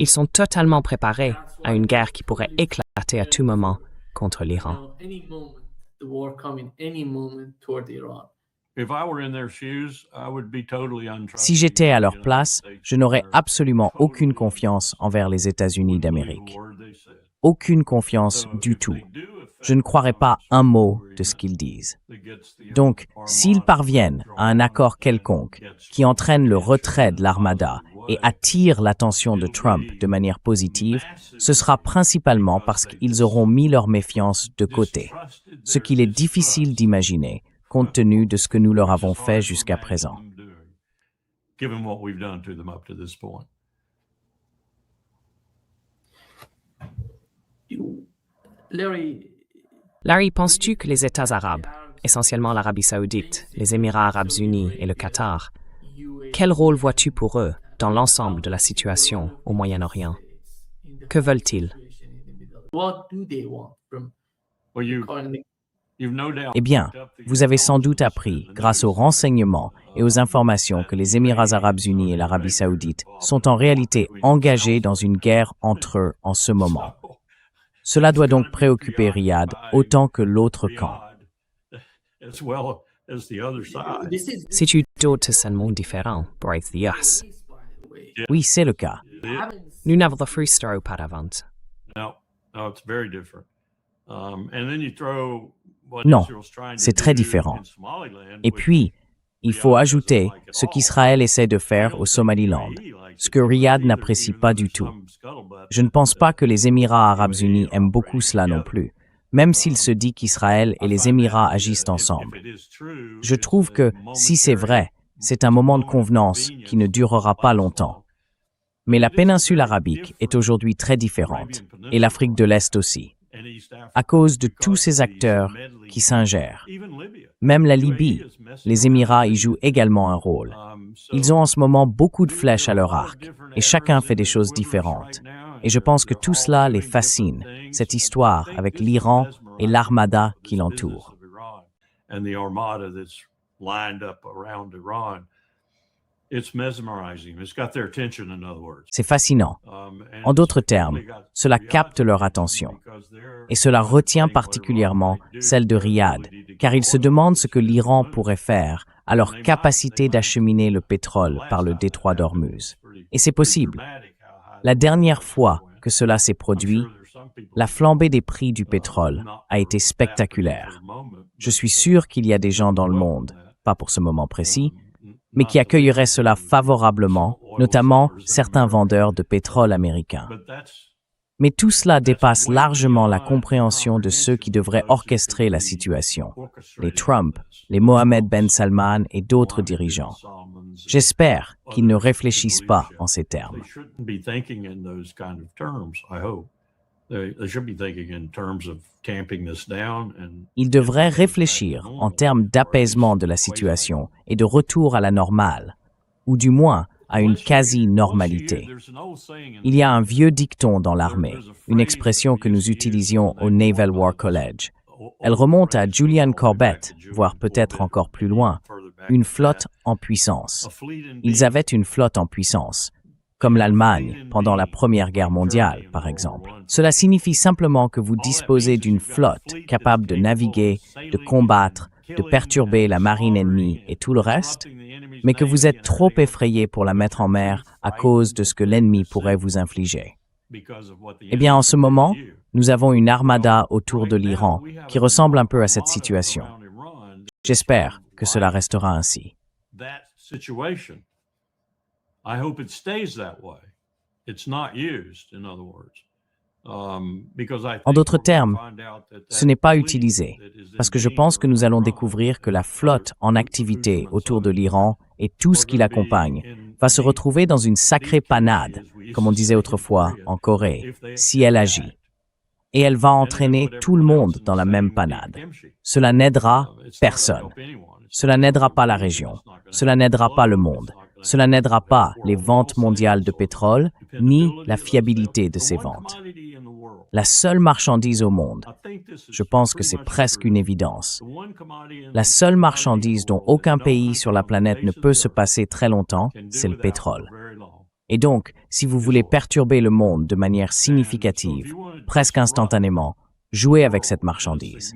ils sont totalement préparés à une guerre qui pourrait éclater à tout moment contre l'Iran. Si j'étais à leur place, je n'aurais absolument aucune confiance envers les États-Unis d'Amérique. Aucune confiance du tout. Je ne croirais pas un mot de ce qu'ils disent. Donc, s'ils parviennent à un accord quelconque qui entraîne le retrait de l'armada et attire l'attention de Trump de manière positive, ce sera principalement parce qu'ils auront mis leur méfiance de côté, ce qu'il est difficile d'imaginer compte tenu de ce que nous leur avons fait jusqu'à présent. Larry, penses-tu que les États arabes, essentiellement l'Arabie saoudite, les Émirats arabes unis et le Qatar, quel rôle vois-tu pour eux dans l'ensemble de la situation au Moyen-Orient? Que veulent-ils? Eh bien, vous avez sans doute appris, grâce aux renseignements et aux informations, que les Émirats arabes unis et l'Arabie saoudite sont en réalité engagés dans une guerre entre eux en ce moment. Cela doit donc préoccuper Riyad autant que l'autre camp. C'est-tu totalement différent pour US? Oui, c'est le cas. Nous n'avons pas fait ça auparavant. Non, c'est très différent. Et puis, il faut ajouter ce qu'Israël essaie de faire au Somaliland, ce que Riyad n'apprécie pas du tout. Je ne pense pas que les Émirats arabes unis aiment beaucoup cela non plus, même s'il se dit qu'Israël et les Émirats agissent ensemble. Je trouve que, si c'est vrai, c'est un moment de convenance qui ne durera pas longtemps. Mais la péninsule arabique est aujourd'hui très différente, et l'Afrique de l'Est aussi, à cause de tous ces acteurs qui s'ingèrent. Même la Libye, les Émirats y jouent également un rôle. Ils ont en ce moment beaucoup de flèches à leur arc, et chacun fait des choses différentes. Et je pense que tout cela les fascine, cette histoire avec l'Iran et l'armada qui l'entoure. C'est fascinant. En d'autres termes, cela capte leur attention. Et cela retient particulièrement celle de Riyad, car ils se demandent ce que l'Iran pourrait faire à leur capacité d'acheminer le pétrole par le détroit d'Ormuz. Et c'est possible. La dernière fois que cela s'est produit, la flambée des prix du pétrole a été spectaculaire. Je suis sûr qu'il y a des gens dans le monde, pas pour ce moment précis, mais qui accueilleraient cela favorablement, notamment certains vendeurs de pétrole américains. Mais tout cela dépasse largement la compréhension de ceux qui devraient orchestrer la situation, les Trump, les Mohammed Ben Salman et d'autres dirigeants. J'espère qu'ils ne réfléchissent pas en ces termes. Ils devraient réfléchir en termes d'apaisement de la situation et de retour à la normale, ou du moins à une quasi-normalité. Il y a un vieux dicton dans l'armée, une expression que nous utilisions au Naval War College. Elle remonte à Julian Corbett, voire peut-être encore plus loin, une flotte en puissance. Ils avaient une flotte en puissance, comme l'Allemagne pendant la Première Guerre mondiale, par exemple. Cela signifie simplement que vous disposez d'une flotte capable de naviguer, de combattre, de perturber la marine ennemie et tout le reste, mais que vous êtes trop effrayé pour la mettre en mer à cause de ce que l'ennemi pourrait vous infliger. Eh bien, en ce moment, nous avons une armada autour de l'Iran qui ressemble un peu à cette situation. J'espère que cela restera ainsi. En d'autres termes, ce n'est pas utilisé, parce que je pense que nous allons découvrir que la flotte en activité autour de l'Iran et tout ce qui l'accompagne va se retrouver dans une sacrée panade, comme on disait autrefois en Corée, si elle agit. Et elle va entraîner tout le monde dans la même panade. Cela n'aidera personne. Cela n'aidera pas la région. Cela n'aidera pas le monde. Cela n'aidera pas les ventes mondiales de pétrole, ni la fiabilité de ces ventes. La seule marchandise au monde, je pense que c'est presque une évidence, la seule marchandise dont aucun pays sur la planète ne peut se passer très longtemps, c'est le pétrole. Et donc, si vous voulez perturber le monde de manière significative, presque instantanément, jouez avec cette marchandise.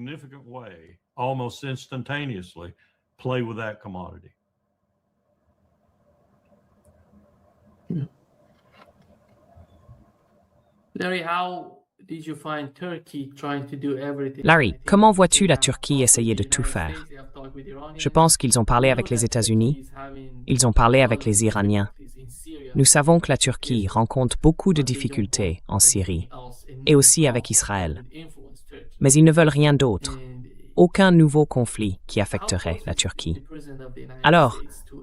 Larry, comment vois-tu la Turquie essayer de tout faire? Je pense qu'ils ont parlé avec les États-Unis, ils ont parlé avec les Iraniens. Nous savons que la Turquie rencontre beaucoup de difficultés en Syrie et aussi avec Israël. Mais ils ne veulent rien d'autre, aucun nouveau conflit qui affecterait la Turquie. Alors,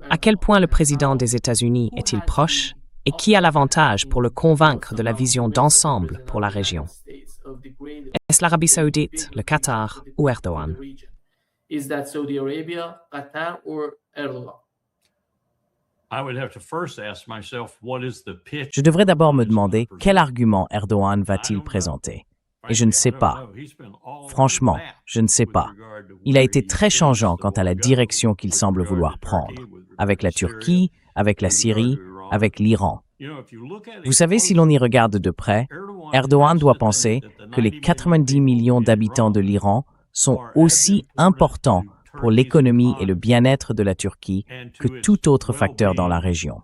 à quel point le président des États-Unis est-il proche et qui a l'avantage pour le convaincre de la vision d'ensemble pour la région? Est-ce l'Arabie Saoudite, le Qatar ou Erdogan? Je devrais d'abord me demander quel argument Erdogan va-t-il présenter. Et je ne sais pas. Franchement, je ne sais pas. Il a été très changeant quant à la direction qu'il semble vouloir prendre, avec la Turquie, avec la Syrie, avec l'Iran. Vous savez, si l'on y regarde de près, Erdogan doit penser que les 90 millions d'habitants de l'Iran sont aussi importants pour l'économie et le bien-être de la Turquie que tout autre facteur dans la région.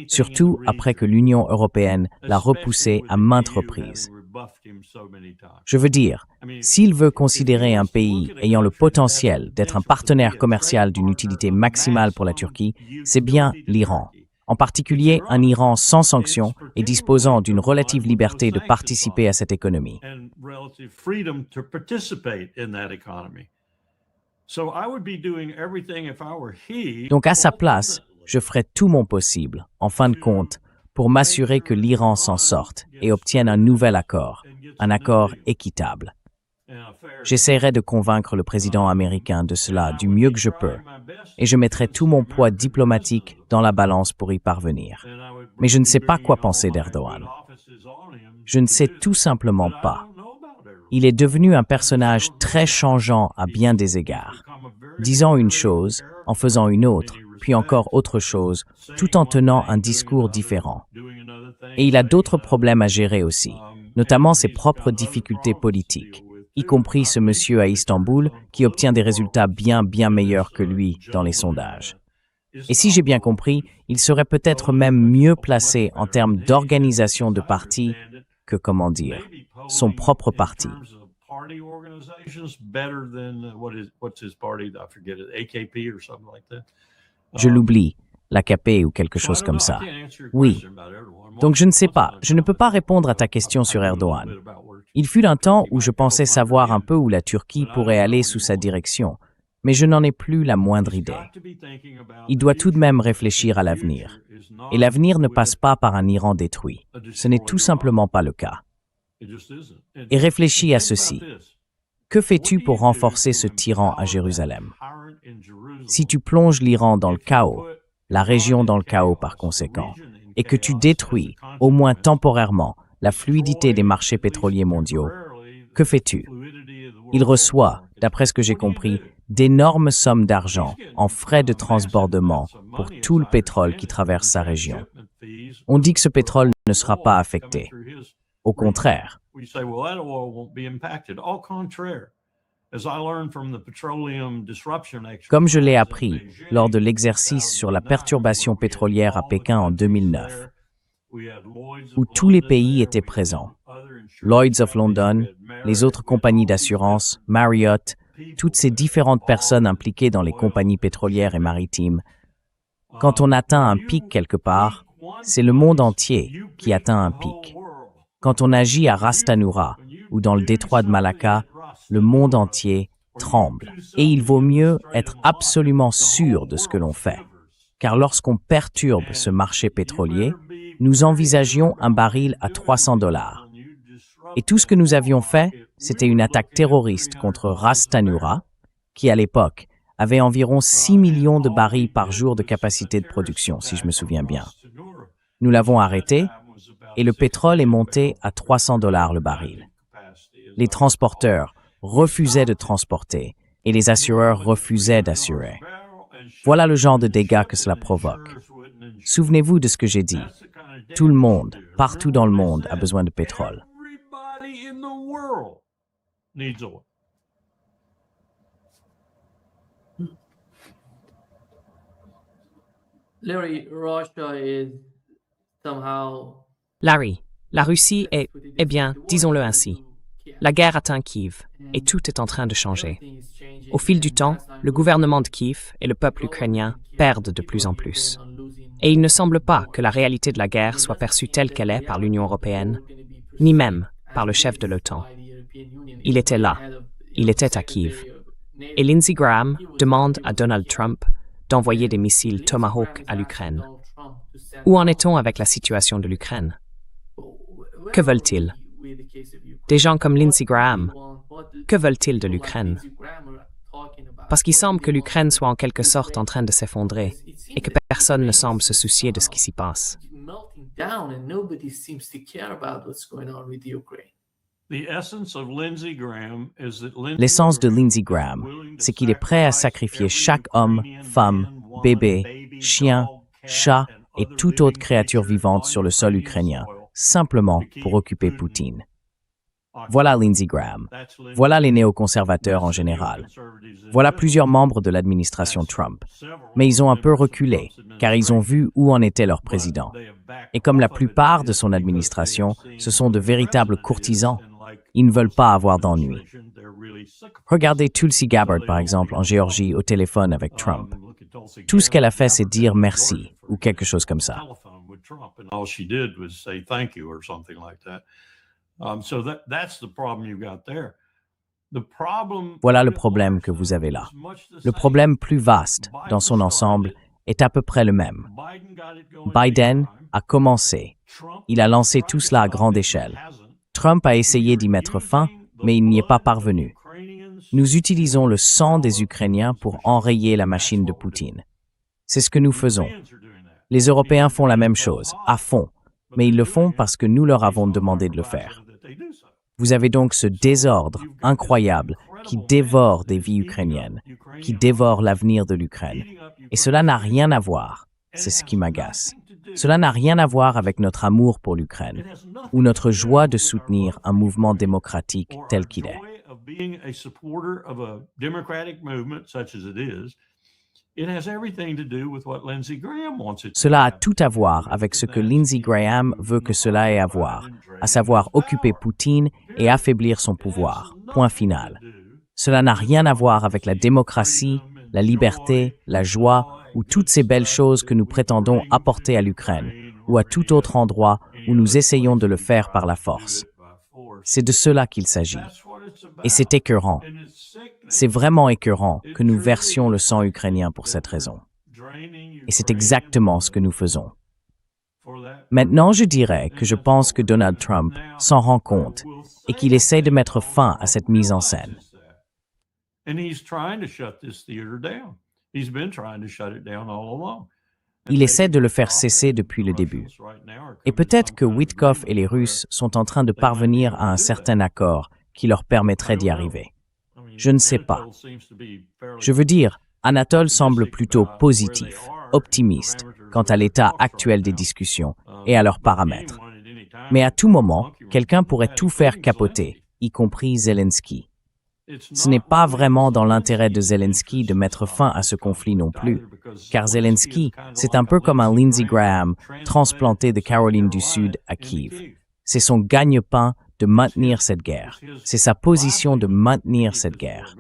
Surtout après que l'Union européenne l'a repoussé à maintes reprises. Je veux dire, s'il veut considérer un pays ayant le potentiel d'être un partenaire commercial d'une utilité maximale pour la Turquie, c'est bien l'Iran. En particulier un Iran sans sanctions et disposant d'une relative liberté de participer à cette économie. Donc à sa place, je ferai tout mon possible, en fin de compte, pour m'assurer que l'Iran s'en sorte et obtienne un nouvel accord, un accord équitable. J'essaierai de convaincre le président américain de cela du mieux que je peux, et je mettrai tout mon poids diplomatique dans la balance pour y parvenir. Mais je ne sais pas quoi penser d'Erdogan. Je ne sais tout simplement pas. Il est devenu un personnage très changeant à bien des égards, disant une chose, en faisant une autre, puis encore autre chose, tout en tenant un discours différent. Et il a d'autres problèmes à gérer aussi, notamment ses propres difficultés politiques, y compris ce monsieur à Istanbul qui obtient des résultats bien meilleurs que lui dans les sondages. Et si j'ai bien compris, il serait peut-être même mieux placé en termes d'organisation de parti que, comment dire, son propre parti. Je l'oublie, l'AKP ou quelque chose comme ça. Oui. Donc je ne sais pas, je ne peux pas répondre à ta question sur Erdogan. Il fut un temps où je pensais savoir un peu où la Turquie pourrait aller sous sa direction, mais je n'en ai plus la moindre idée. Il doit tout de même réfléchir à l'avenir. Et l'avenir ne passe pas par un Iran détruit. Ce n'est tout simplement pas le cas. Et réfléchis à ceci. Que fais-tu pour renforcer ce tyran à Jérusalem? Si tu plonges l'Iran dans le chaos, la région dans le chaos par conséquent, et que tu détruis, au moins temporairement, la fluidité des marchés pétroliers mondiaux, que fais-tu? Il reçoit, d'après ce que j'ai compris, d'énormes sommes d'argent en frais de transbordement pour tout le pétrole qui traverse sa région. On dit que ce pétrole ne sera pas affecté. Au contraire. Comme je l'ai appris lors de l'exercice sur la perturbation pétrolière à Pékin en 2009, où tous les pays étaient présents, Lloyd's of London, les autres compagnies d'assurance, Marriott, toutes ces différentes personnes impliquées dans les compagnies pétrolières et maritimes, quand on atteint un pic quelque part, c'est le monde entier qui atteint un pic. Quand on agit à Ras Tanura ou dans le détroit de Malacca, le monde entier tremble. Et il vaut mieux être absolument sûr de ce que l'on fait. Car lorsqu'on perturbe ce marché pétrolier, nous envisagions un baril à $300. Et tout ce que nous avions fait, c'était une attaque terroriste contre Ras Tanura, qui à l'époque avait environ 6 millions de barils par jour de capacité de production, si je me souviens bien. Nous l'avons arrêté et le pétrole est monté à $300 le baril. Les transporteurs refusaient de transporter et les assureurs refusaient d'assurer. Voilà le genre de dégâts que cela provoque. Souvenez-vous de ce que j'ai dit. Tout le monde, partout dans le monde, a besoin de pétrole. Larry, la Russie est, eh bien, disons-le ainsi, la guerre atteint Kiev et tout est en train de changer. Au fil du temps, le gouvernement de Kiev et le peuple ukrainien perdent de plus en plus. Et il ne semble pas que la réalité de la guerre soit perçue telle qu'elle est par l'Union européenne, ni même par le chef de l'OTAN. Il était là, il était à Kiev. Et Lindsey Graham demande à Donald Trump d'envoyer des missiles Tomahawk à l'Ukraine. Où en est-on avec la situation de l'Ukraine? Que veulent-ils? Des gens comme Lindsey Graham, que veulent-ils de l'Ukraine? Parce qu'il semble que l'Ukraine soit en quelque sorte en train de s'effondrer et que personne ne semble se soucier de ce qui s'y passe. L'essence de Lindsey Graham, c'est qu'il est prêt à sacrifier chaque homme, femme, bébé, chien, chat et toute autre créature vivante sur le sol ukrainien, simplement pour occuper Poutine. Voilà Lindsey Graham. Voilà les néoconservateurs en général. Voilà plusieurs membres de l'administration Trump. Mais ils ont un peu reculé, car ils ont vu où en était leur président. Et comme la plupart de son administration, ce sont de véritables courtisans, ils ne veulent pas avoir d'ennui. Regardez Tulsi Gabbard, par exemple, en Géorgie, au téléphone avec Trump. Tout ce qu'elle a fait, c'est dire merci, ou quelque chose comme ça. Voilà le problème que vous avez là. Le problème plus vaste, dans son ensemble, est à peu près le même. Biden a commencé. Il a lancé tout cela à grande échelle. Trump a essayé d'y mettre fin, mais il n'y est pas parvenu. Nous utilisons le sang des Ukrainiens pour enrayer la machine de Poutine. C'est ce que nous faisons. Les Européens font la même chose, à fond, mais ils le font parce que nous leur avons demandé de le faire. Vous avez donc ce désordre incroyable qui dévore des vies ukrainiennes, qui dévore l'avenir de l'Ukraine. Et cela n'a rien à voir, c'est ce qui m'agace. Cela n'a rien à voir avec notre amour pour l'Ukraine ou notre joie de soutenir un mouvement démocratique tel qu'il est. Cela a tout à voir avec ce que Lindsey Graham veut que cela ait à voir, à savoir occuper Poutine et affaiblir son pouvoir. Point final. Cela n'a rien à voir avec la démocratie, la liberté, la joie ou toutes ces belles choses que nous prétendons apporter à l'Ukraine ou à tout autre endroit où nous essayons de le faire par la force. C'est de cela qu'il s'agit. Et c'est écœurant. C'est vraiment écœurant que nous versions le sang ukrainien pour cette raison. Et c'est exactement ce que nous faisons. Maintenant, je dirais que je pense que Donald Trump s'en rend compte et qu'il essaie de mettre fin à cette mise en scène. Il essaie de le faire cesser depuis le début. Et peut-être que Witkoff et les Russes sont en train de parvenir à un certain accord qui leur permettrait d'y arriver. Je ne sais pas. Je veux dire, Anatole semble plutôt positif, optimiste, quant à l'état actuel des discussions et à leurs paramètres. Mais à tout moment, quelqu'un pourrait tout faire capoter, y compris Zelensky. Ce n'est pas vraiment dans l'intérêt de Zelensky de mettre fin à ce conflit non plus, car Zelensky, c'est un peu comme un Lindsey Graham transplanté de Caroline du Sud à Kiev. C'est son gagne-pain de maintenir cette guerre. C'est sa position de maintenir cette guerre.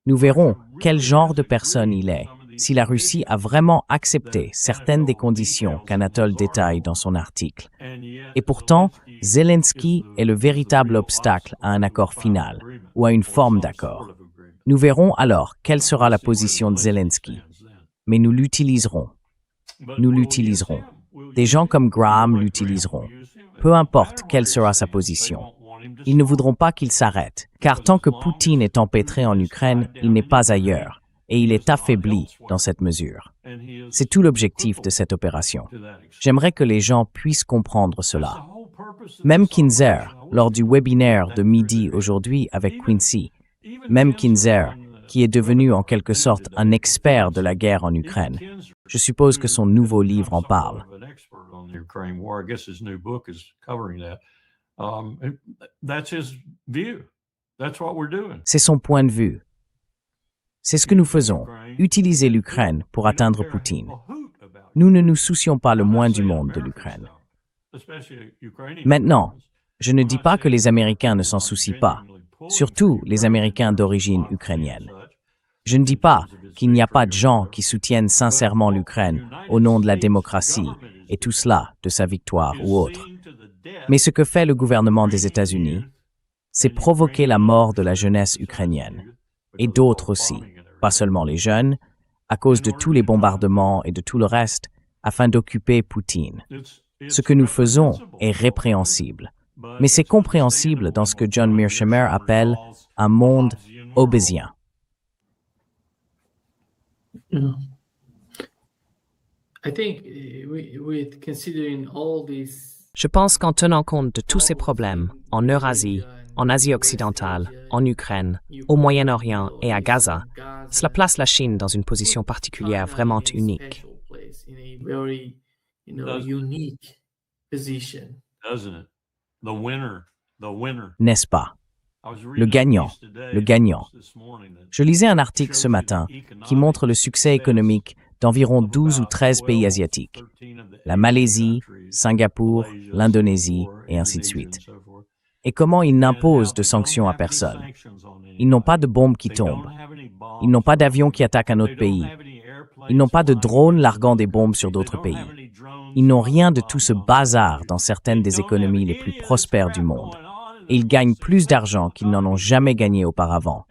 Nous verrons quel genre de personne il est si la Russie a vraiment accepté certaines des conditions qu'Anatole détaille dans son article. Et pourtant, Zelensky est le véritable obstacle à un accord final ou à une forme d'accord. Nous verrons alors quelle sera la position de Zelensky. Mais nous l'utiliserons. Nous l'utiliserons. Des gens comme Graham l'utiliseront. Peu importe quelle sera sa position. Ils ne voudront pas qu'il s'arrête, car tant que Poutine est empêtré en Ukraine, il n'est pas ailleurs, et il est affaibli dans cette mesure. C'est tout l'objectif de cette opération. J'aimerais que les gens puissent comprendre cela. Même Kinzer, lors du webinaire de midi aujourd'hui avec Quincy, même Kinzer, qui est devenu en quelque sorte un expert de la guerre en Ukraine, je suppose que son nouveau livre en parle. C'est son point de vue. C'est ce que nous faisons, utiliser l'Ukraine pour atteindre Poutine. Nous ne nous soucions pas le moins du monde de l'Ukraine. Maintenant, je ne dis pas que les Américains ne s'en soucient pas, surtout les Américains d'origine ukrainienne. Je ne dis pas qu'il n'y a pas de gens qui soutiennent sincèrement l'Ukraine au nom de la démocratie et tout cela de sa victoire ou autre. Mais ce que fait le gouvernement des États-Unis, c'est provoquer la mort de la jeunesse ukrainienne, et d'autres aussi, pas seulement les jeunes, à cause de tous les bombardements et de tout le reste, afin d'occuper Poutine. Ce que nous faisons est répréhensible, mais c'est compréhensible dans ce que John Mearsheimer appelle un monde obésien. Je pense qu'en tenant compte de tous ces problèmes, en Eurasie, en Asie occidentale, en Ukraine, au Moyen-Orient et à Gaza, cela place la Chine dans une position particulière vraiment unique. N'est-ce pas? Le gagnant, le gagnant. Je lisais un article ce matin qui montre le succès économique d'environ 12 ou 13 pays asiatiques, la Malaisie, Singapour, l'Indonésie et ainsi de suite. Et comment ils n'imposent de sanctions à personne. Ils n'ont pas de bombes qui tombent. Ils n'ont pas d'avions qui attaquent un autre pays. Ils n'ont pas de drones larguant des bombes sur d'autres pays. Ils n'ont rien de tout ce bazar dans certaines des économies les plus prospères du monde. Et ils gagnent plus d'argent qu'ils n'en ont jamais gagné auparavant.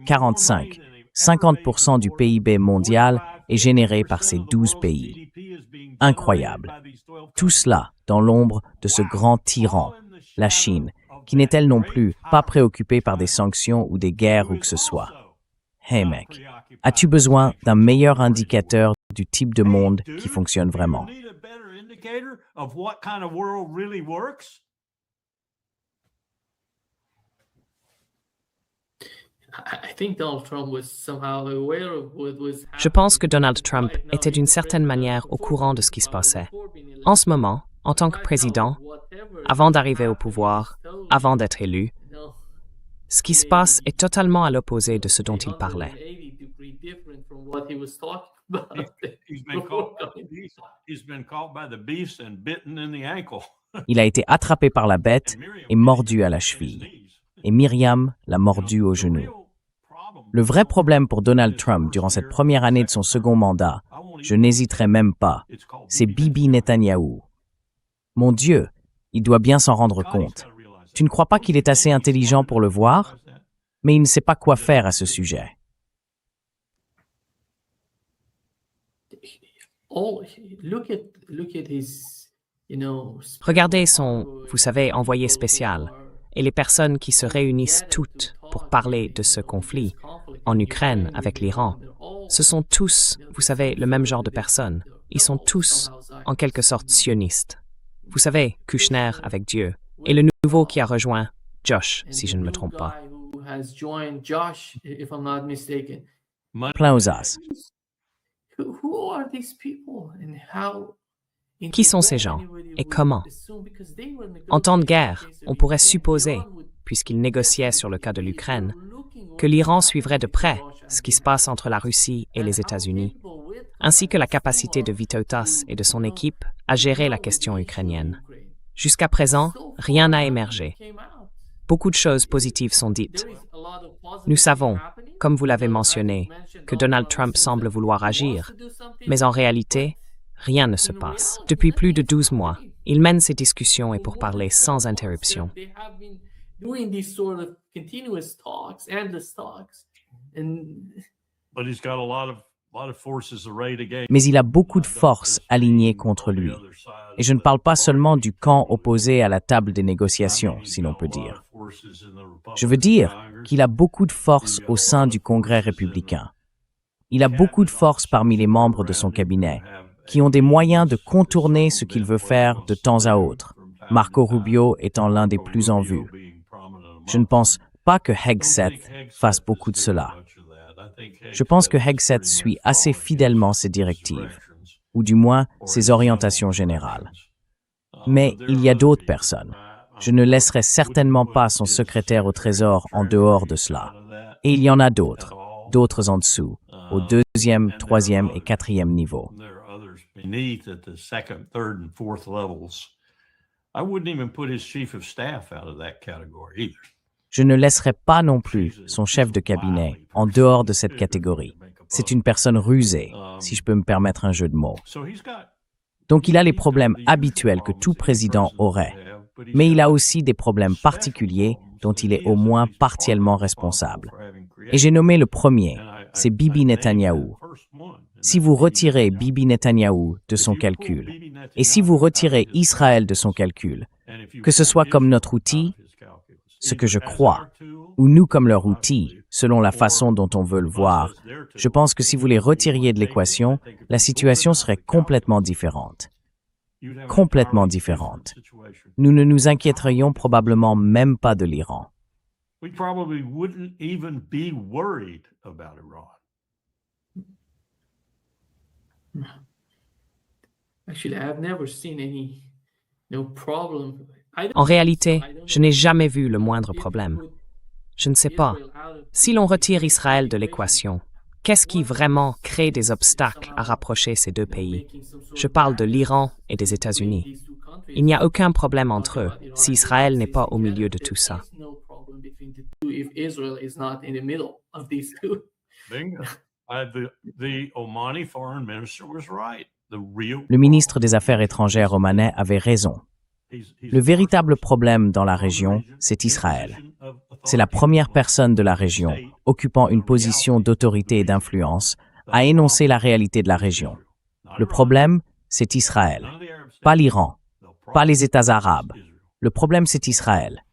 45, 50% du PIB mondial est généré par ces 12 pays. Incroyable. Tout cela dans l'ombre de ce grand tyran, la Chine, qui n'est elle non plus pas préoccupée par des sanctions ou des guerres ou que ce soit. Hey mec, as-tu besoin d'un meilleur indicateur du type de monde qui fonctionne vraiment? Je pense que Donald Trump était d'une certaine manière au courant de ce qui se passait. En ce moment, en tant que président, avant d'arriver au pouvoir, avant d'être élu, ce qui se passe est totalement à l'opposé de ce dont il parlait. Il a été attrapé par la bête et mordu à la cheville. Et Myriam l'a mordu au genou. Le vrai problème pour Donald Trump durant cette première année de son second mandat, je n'hésiterai même pas, c'est Bibi Netanyahou. Mon Dieu, il doit bien s'en rendre compte. Tu ne crois pas qu'il est assez intelligent pour le voir? Mais il ne sait pas quoi faire à ce sujet. Regardez son, vous savez, envoyé spécial et les personnes qui se réunissent toutes pour parler de ce conflit en Ukraine avec l'Iran. Ce sont tous, vous savez, le même genre de personnes. Ils sont tous, en quelque sorte, sionistes. Vous savez, Kushner avec Dieu, et le nouveau qui a rejoint Josh, si je ne me trompe pas. Plein aux as. Qui sont ces gens et comment? En temps de guerre, on pourrait supposer, puisqu'ils négociaient sur le cas de l'Ukraine, que l'Iran suivrait de près ce qui se passe entre la Russie et les États-Unis, ainsi que la capacité de Vytautas et de son équipe à gérer la question ukrainienne. Jusqu'à présent, rien n'a émergé. Beaucoup de choses positives sont dites. Nous savons, comme vous l'avez mentionné, que Donald Trump semble vouloir agir, mais en réalité, rien ne se passe. Depuis plus de 12 mois, il mène ces discussions et pourparlers sans interruption. Mais il a beaucoup de forces alignées contre lui. Et je ne parle pas seulement du camp opposé à la table des négociations, si l'on peut dire. Je veux dire qu'il a beaucoup de forces au sein du Congrès républicain. Il a beaucoup de forces parmi les membres de son cabinet, qui ont des moyens de contourner ce qu'il veut faire de temps à autre, Marco Rubio étant l'un des plus en vue. Je ne pense pas que Hegseth fasse beaucoup de cela. Je pense que Hegseth suit assez fidèlement ses directives, ou du moins ses orientations générales. Mais il y a d'autres personnes. Je ne laisserai certainement pas son secrétaire au Trésor en dehors de cela. Et il y en a d'autres en dessous, au 2e, 3e et 4e niveau. Je ne laisserai pas non plus son chef de cabinet en dehors de cette catégorie. C'est une personne rusée, si je peux me permettre un jeu de mots. Donc il a les problèmes habituels que tout président aurait, mais il a aussi des problèmes particuliers dont il est au moins partiellement responsable. Et j'ai nommé le premier, c'est Bibi Netanyahou. Si vous retirez Bibi Netanyahou de son calcul, et si vous retirez Israël de son calcul, que ce soit comme notre outil, ce que je crois, ou nous comme leur outil, selon la façon dont on veut le voir, je pense que si vous les retiriez de l'équation, la situation serait complètement différente. Complètement différente. Nous ne nous inquiéterions probablement même pas de l'Iran. En réalité, je n'ai jamais vu le moindre problème. Je ne sais pas. Si l'on retire Israël de l'équation, qu'est-ce qui vraiment crée des obstacles à rapprocher ces deux pays? Je parle de l'Iran et des États-Unis. Il n'y a aucun problème entre eux si Israël n'est pas au milieu de tout ça. Le ministre des Affaires étrangères omanais avait raison. Le véritable problème dans la région, c'est Israël. C'est la première personne de la région, occupant une position d'autorité et d'influence, à énoncer la réalité de la région. Le problème, c'est Israël. Pas l'Iran, pas les États arabes. Le problème, c'est Israël.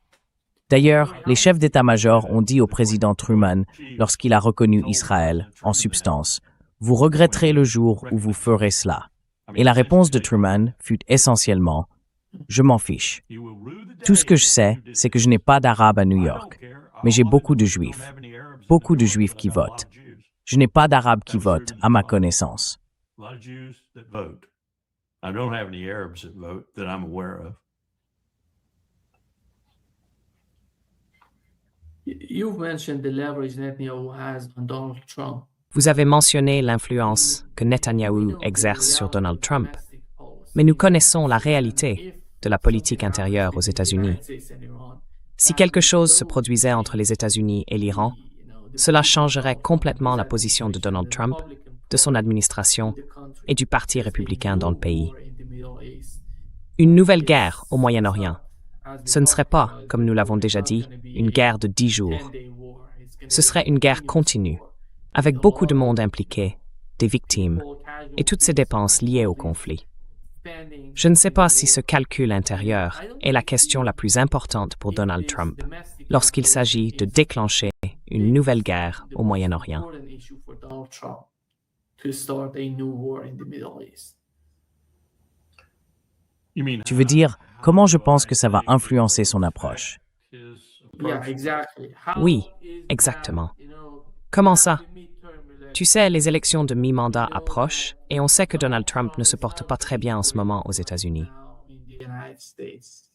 D'ailleurs, les chefs d'état-major ont dit au président Truman, lorsqu'il a reconnu Israël, en substance, « Vous regretterez le jour où vous ferez cela ». Et la réponse de Truman fut essentiellement « Je m'en fiche ». Tout ce que je sais, c'est que je n'ai pas d'Arabes à New York, mais j'ai beaucoup de Juifs qui votent. Je n'ai pas d'Arabes qui votent, à ma connaissance. Vous avez mentionné l'influence que Netanyahou exerce sur Donald Trump, mais nous connaissons la réalité de la politique intérieure aux États-Unis. Si quelque chose se produisait entre les États-Unis et l'Iran, cela changerait complètement la position de Donald Trump, de son administration et du Parti républicain dans le pays. Une nouvelle guerre au Moyen-Orient. Ce ne serait pas, comme nous l'avons déjà dit, une guerre de 10 jours. Ce serait une guerre continue, avec beaucoup de monde impliqué, des victimes, et toutes ces dépenses liées au conflit. Je ne sais pas si ce calcul intérieur est la question la plus importante pour Donald Trump lorsqu'il s'agit de déclencher une nouvelle guerre au Moyen-Orient. Tu veux dire, comment je pense que ça va influencer son approche? Oui, exactement. Comment ça? Tu sais, les élections de mi-mandat approchent et on sait que Donald Trump ne se porte pas très bien en ce moment aux États-Unis.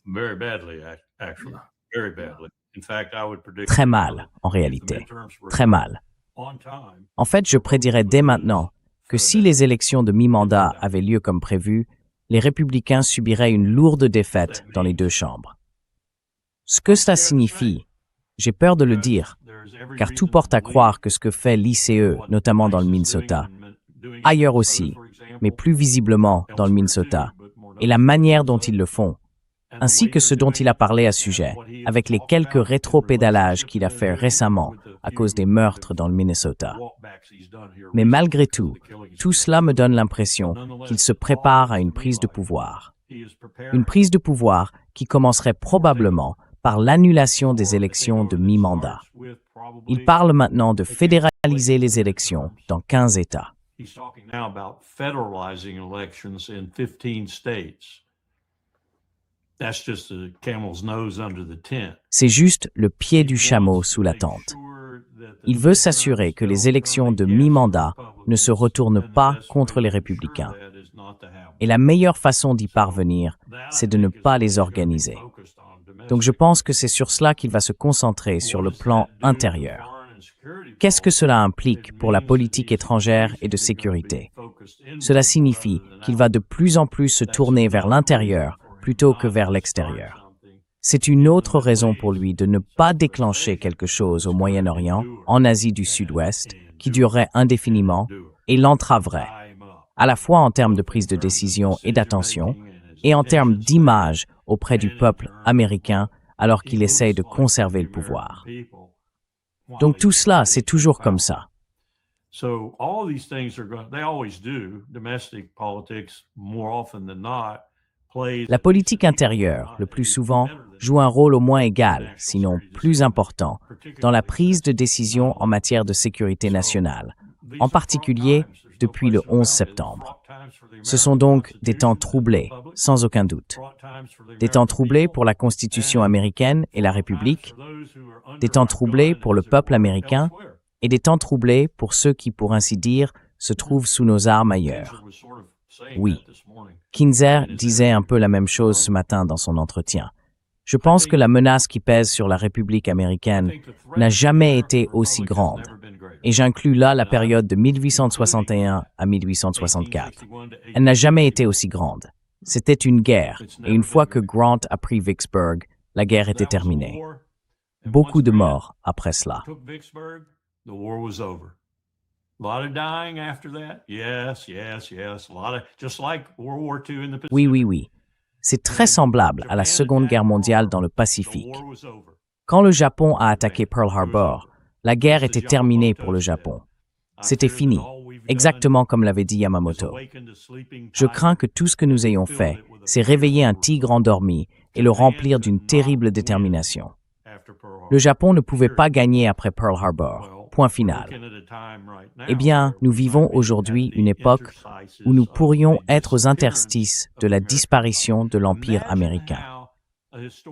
Very badly, actually. Very badly. In fact, I would predict Très mal, en réalité. Très mal. on time. En fait, je prédirais dès maintenant que si les élections de mi-mandat avaient lieu comme prévu, les républicains subiraient une lourde défaite dans les deux chambres. Ce que cela signifie, j'ai peur de le dire, car tout porte à croire que ce que fait l'ICE, notamment dans le Minnesota, ailleurs aussi, mais plus visiblement dans le Minnesota, et la manière dont ils le font, ainsi que ce dont il a parlé à ce sujet, avec les quelques rétropédalages qu'il a fait récemment à cause des meurtres dans le Minnesota. Mais malgré tout cela me donne l'impression qu'il se prépare à une prise de pouvoir. Une prise de pouvoir qui commencerait probablement par l'annulation des élections de mi-mandat. Il parle maintenant de fédéraliser les élections dans 15 États. He's talking now about federalizing elections in 15 states. That's just the camel's nose under the tent. C'est juste le pied du chameau sous la tente. Il veut s'assurer que les élections de mi-mandat ne se retournent pas contre les républicains. Et la meilleure façon d'y parvenir, c'est de ne pas les organiser. Donc je pense que c'est sur cela qu'il va se concentrer sur le plan intérieur. Qu'est-ce que cela implique pour la politique étrangère et de sécurité? Cela signifie qu'il va de plus en plus se tourner vers l'intérieur plutôt que vers l'extérieur. C'est une autre raison pour lui de ne pas déclencher quelque chose au Moyen-Orient, en Asie du Sud-Ouest, qui durerait indéfiniment et l'entraverait, à la fois en termes de prise de décision et d'attention, et en termes d'image auprès du peuple américain alors qu'il essaye de conserver le pouvoir. Donc tout cela, c'est toujours comme ça. So all these things are going, they always do. Domestic politics, more often than not, plays. La politique intérieure, le plus souvent, joue un rôle au moins égal, sinon plus important, dans la prise de décision en matière de sécurité nationale, en particulier depuis le 11 septembre. Ce sont donc des temps troublés, sans aucun doute. Des temps troublés pour la Constitution américaine et la République, des temps troublés pour le peuple américain et des temps troublés pour ceux qui, pour ainsi dire, se trouvent sous nos armes ailleurs. Oui, Kinzer disait un peu la même chose ce matin dans son entretien. Je pense que la menace qui pèse sur la République américaine n'a jamais été aussi grande, et j'inclus là la période de 1861 à 1864. Elle n'a jamais été aussi grande. C'était une guerre, et une fois que Grant a pris Vicksburg, la guerre était terminée. Beaucoup de morts après cela. The war was over. A lot of dying after that. Yes. A lot of, just like World War II in the Pacific. Oui. C'est très semblable à la Seconde Guerre mondiale dans le Pacifique. Quand le Japon a attaqué Pearl Harbor, la guerre était terminée pour le Japon. C'était fini, exactement comme l'avait dit Yamamoto. Je crains que tout ce que nous ayons fait, c'est réveiller un tigre endormi et le remplir d'une terrible détermination. Le Japon ne pouvait pas gagner après Pearl Harbor. Point final. Eh bien, nous vivons aujourd'hui une époque où nous pourrions être aux interstices de la disparition de l'Empire américain.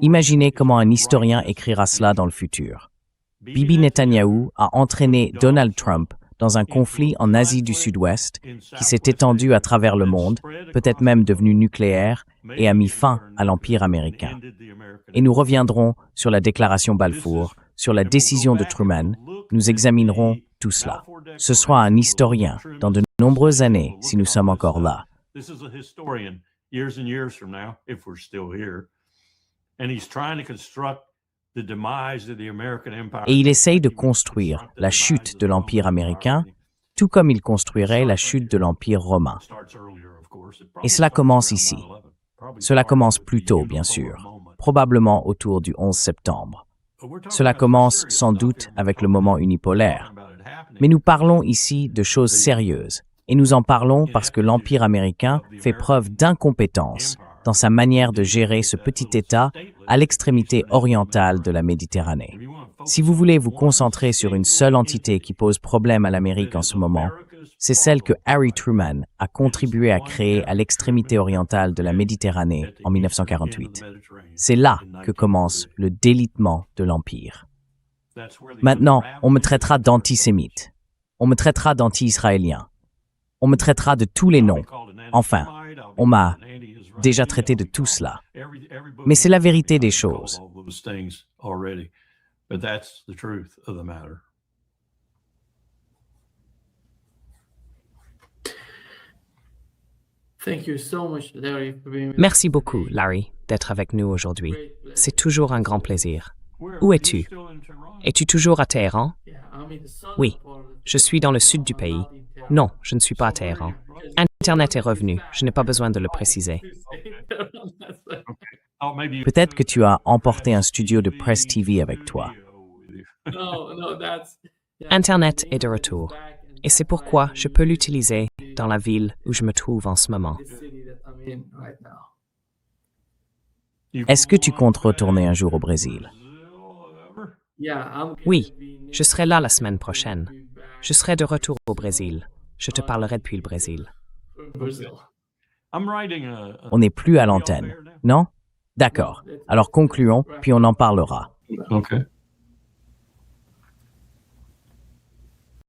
Imaginez comment un historien écrira cela dans le futur. Bibi Netanyahou a entraîné Donald Trump dans un conflit en Asie du Sud-Ouest qui s'est étendu à travers le monde, peut-être même devenu nucléaire, et a mis fin à l'Empire américain. Et nous reviendrons sur la déclaration Balfour, sur la décision de Truman, nous examinerons tout cela. Ce sera un historien dans de nombreuses années si nous sommes encore là. Et il essaye de construire la chute de l'Empire américain, tout comme il construirait la chute de l'Empire romain. Et cela commence ici. Cela commence plus tôt, bien sûr, probablement autour du 11 septembre. Cela commence sans doute avec le moment unipolaire. Mais nous parlons ici de choses sérieuses, et nous en parlons parce que l'Empire américain fait preuve d'incompétence dans sa manière de gérer ce petit État à l'extrémité orientale de la Méditerranée. Si vous voulez vous concentrer sur une seule entité qui pose problème à l'Amérique en ce moment, c'est celle que Harry Truman a contribué à créer à l'extrémité orientale de la Méditerranée en 1948. C'est là que commence le délitement de l'Empire. Maintenant, on me traitera d'antisémite. On me traitera d'anti-israélien. On me traitera de tous les noms. Enfin, on m'a déjà traité de tout cela. Mais c'est la vérité des choses. Merci beaucoup, Larry, d'être avec nous aujourd'hui. C'est toujours un grand plaisir. Où es-tu? Es-tu toujours à Téhéran? Oui, je suis dans le sud du pays. Non, je ne suis pas à Téhéran. Internet est revenu, je n'ai pas besoin de le préciser. Peut-être que tu as emporté un studio de Press TV avec toi. Internet est de retour, et c'est pourquoi je peux l'utiliser dans la ville où je me trouve en ce moment. Est-ce que tu comptes retourner un jour au Brésil? Oui, je serai là la semaine prochaine. Je serai de retour au Brésil. Je te parlerai depuis le Brésil. On n'est plus à l'antenne, non? D'accord. Alors concluons, puis on en parlera. Okay.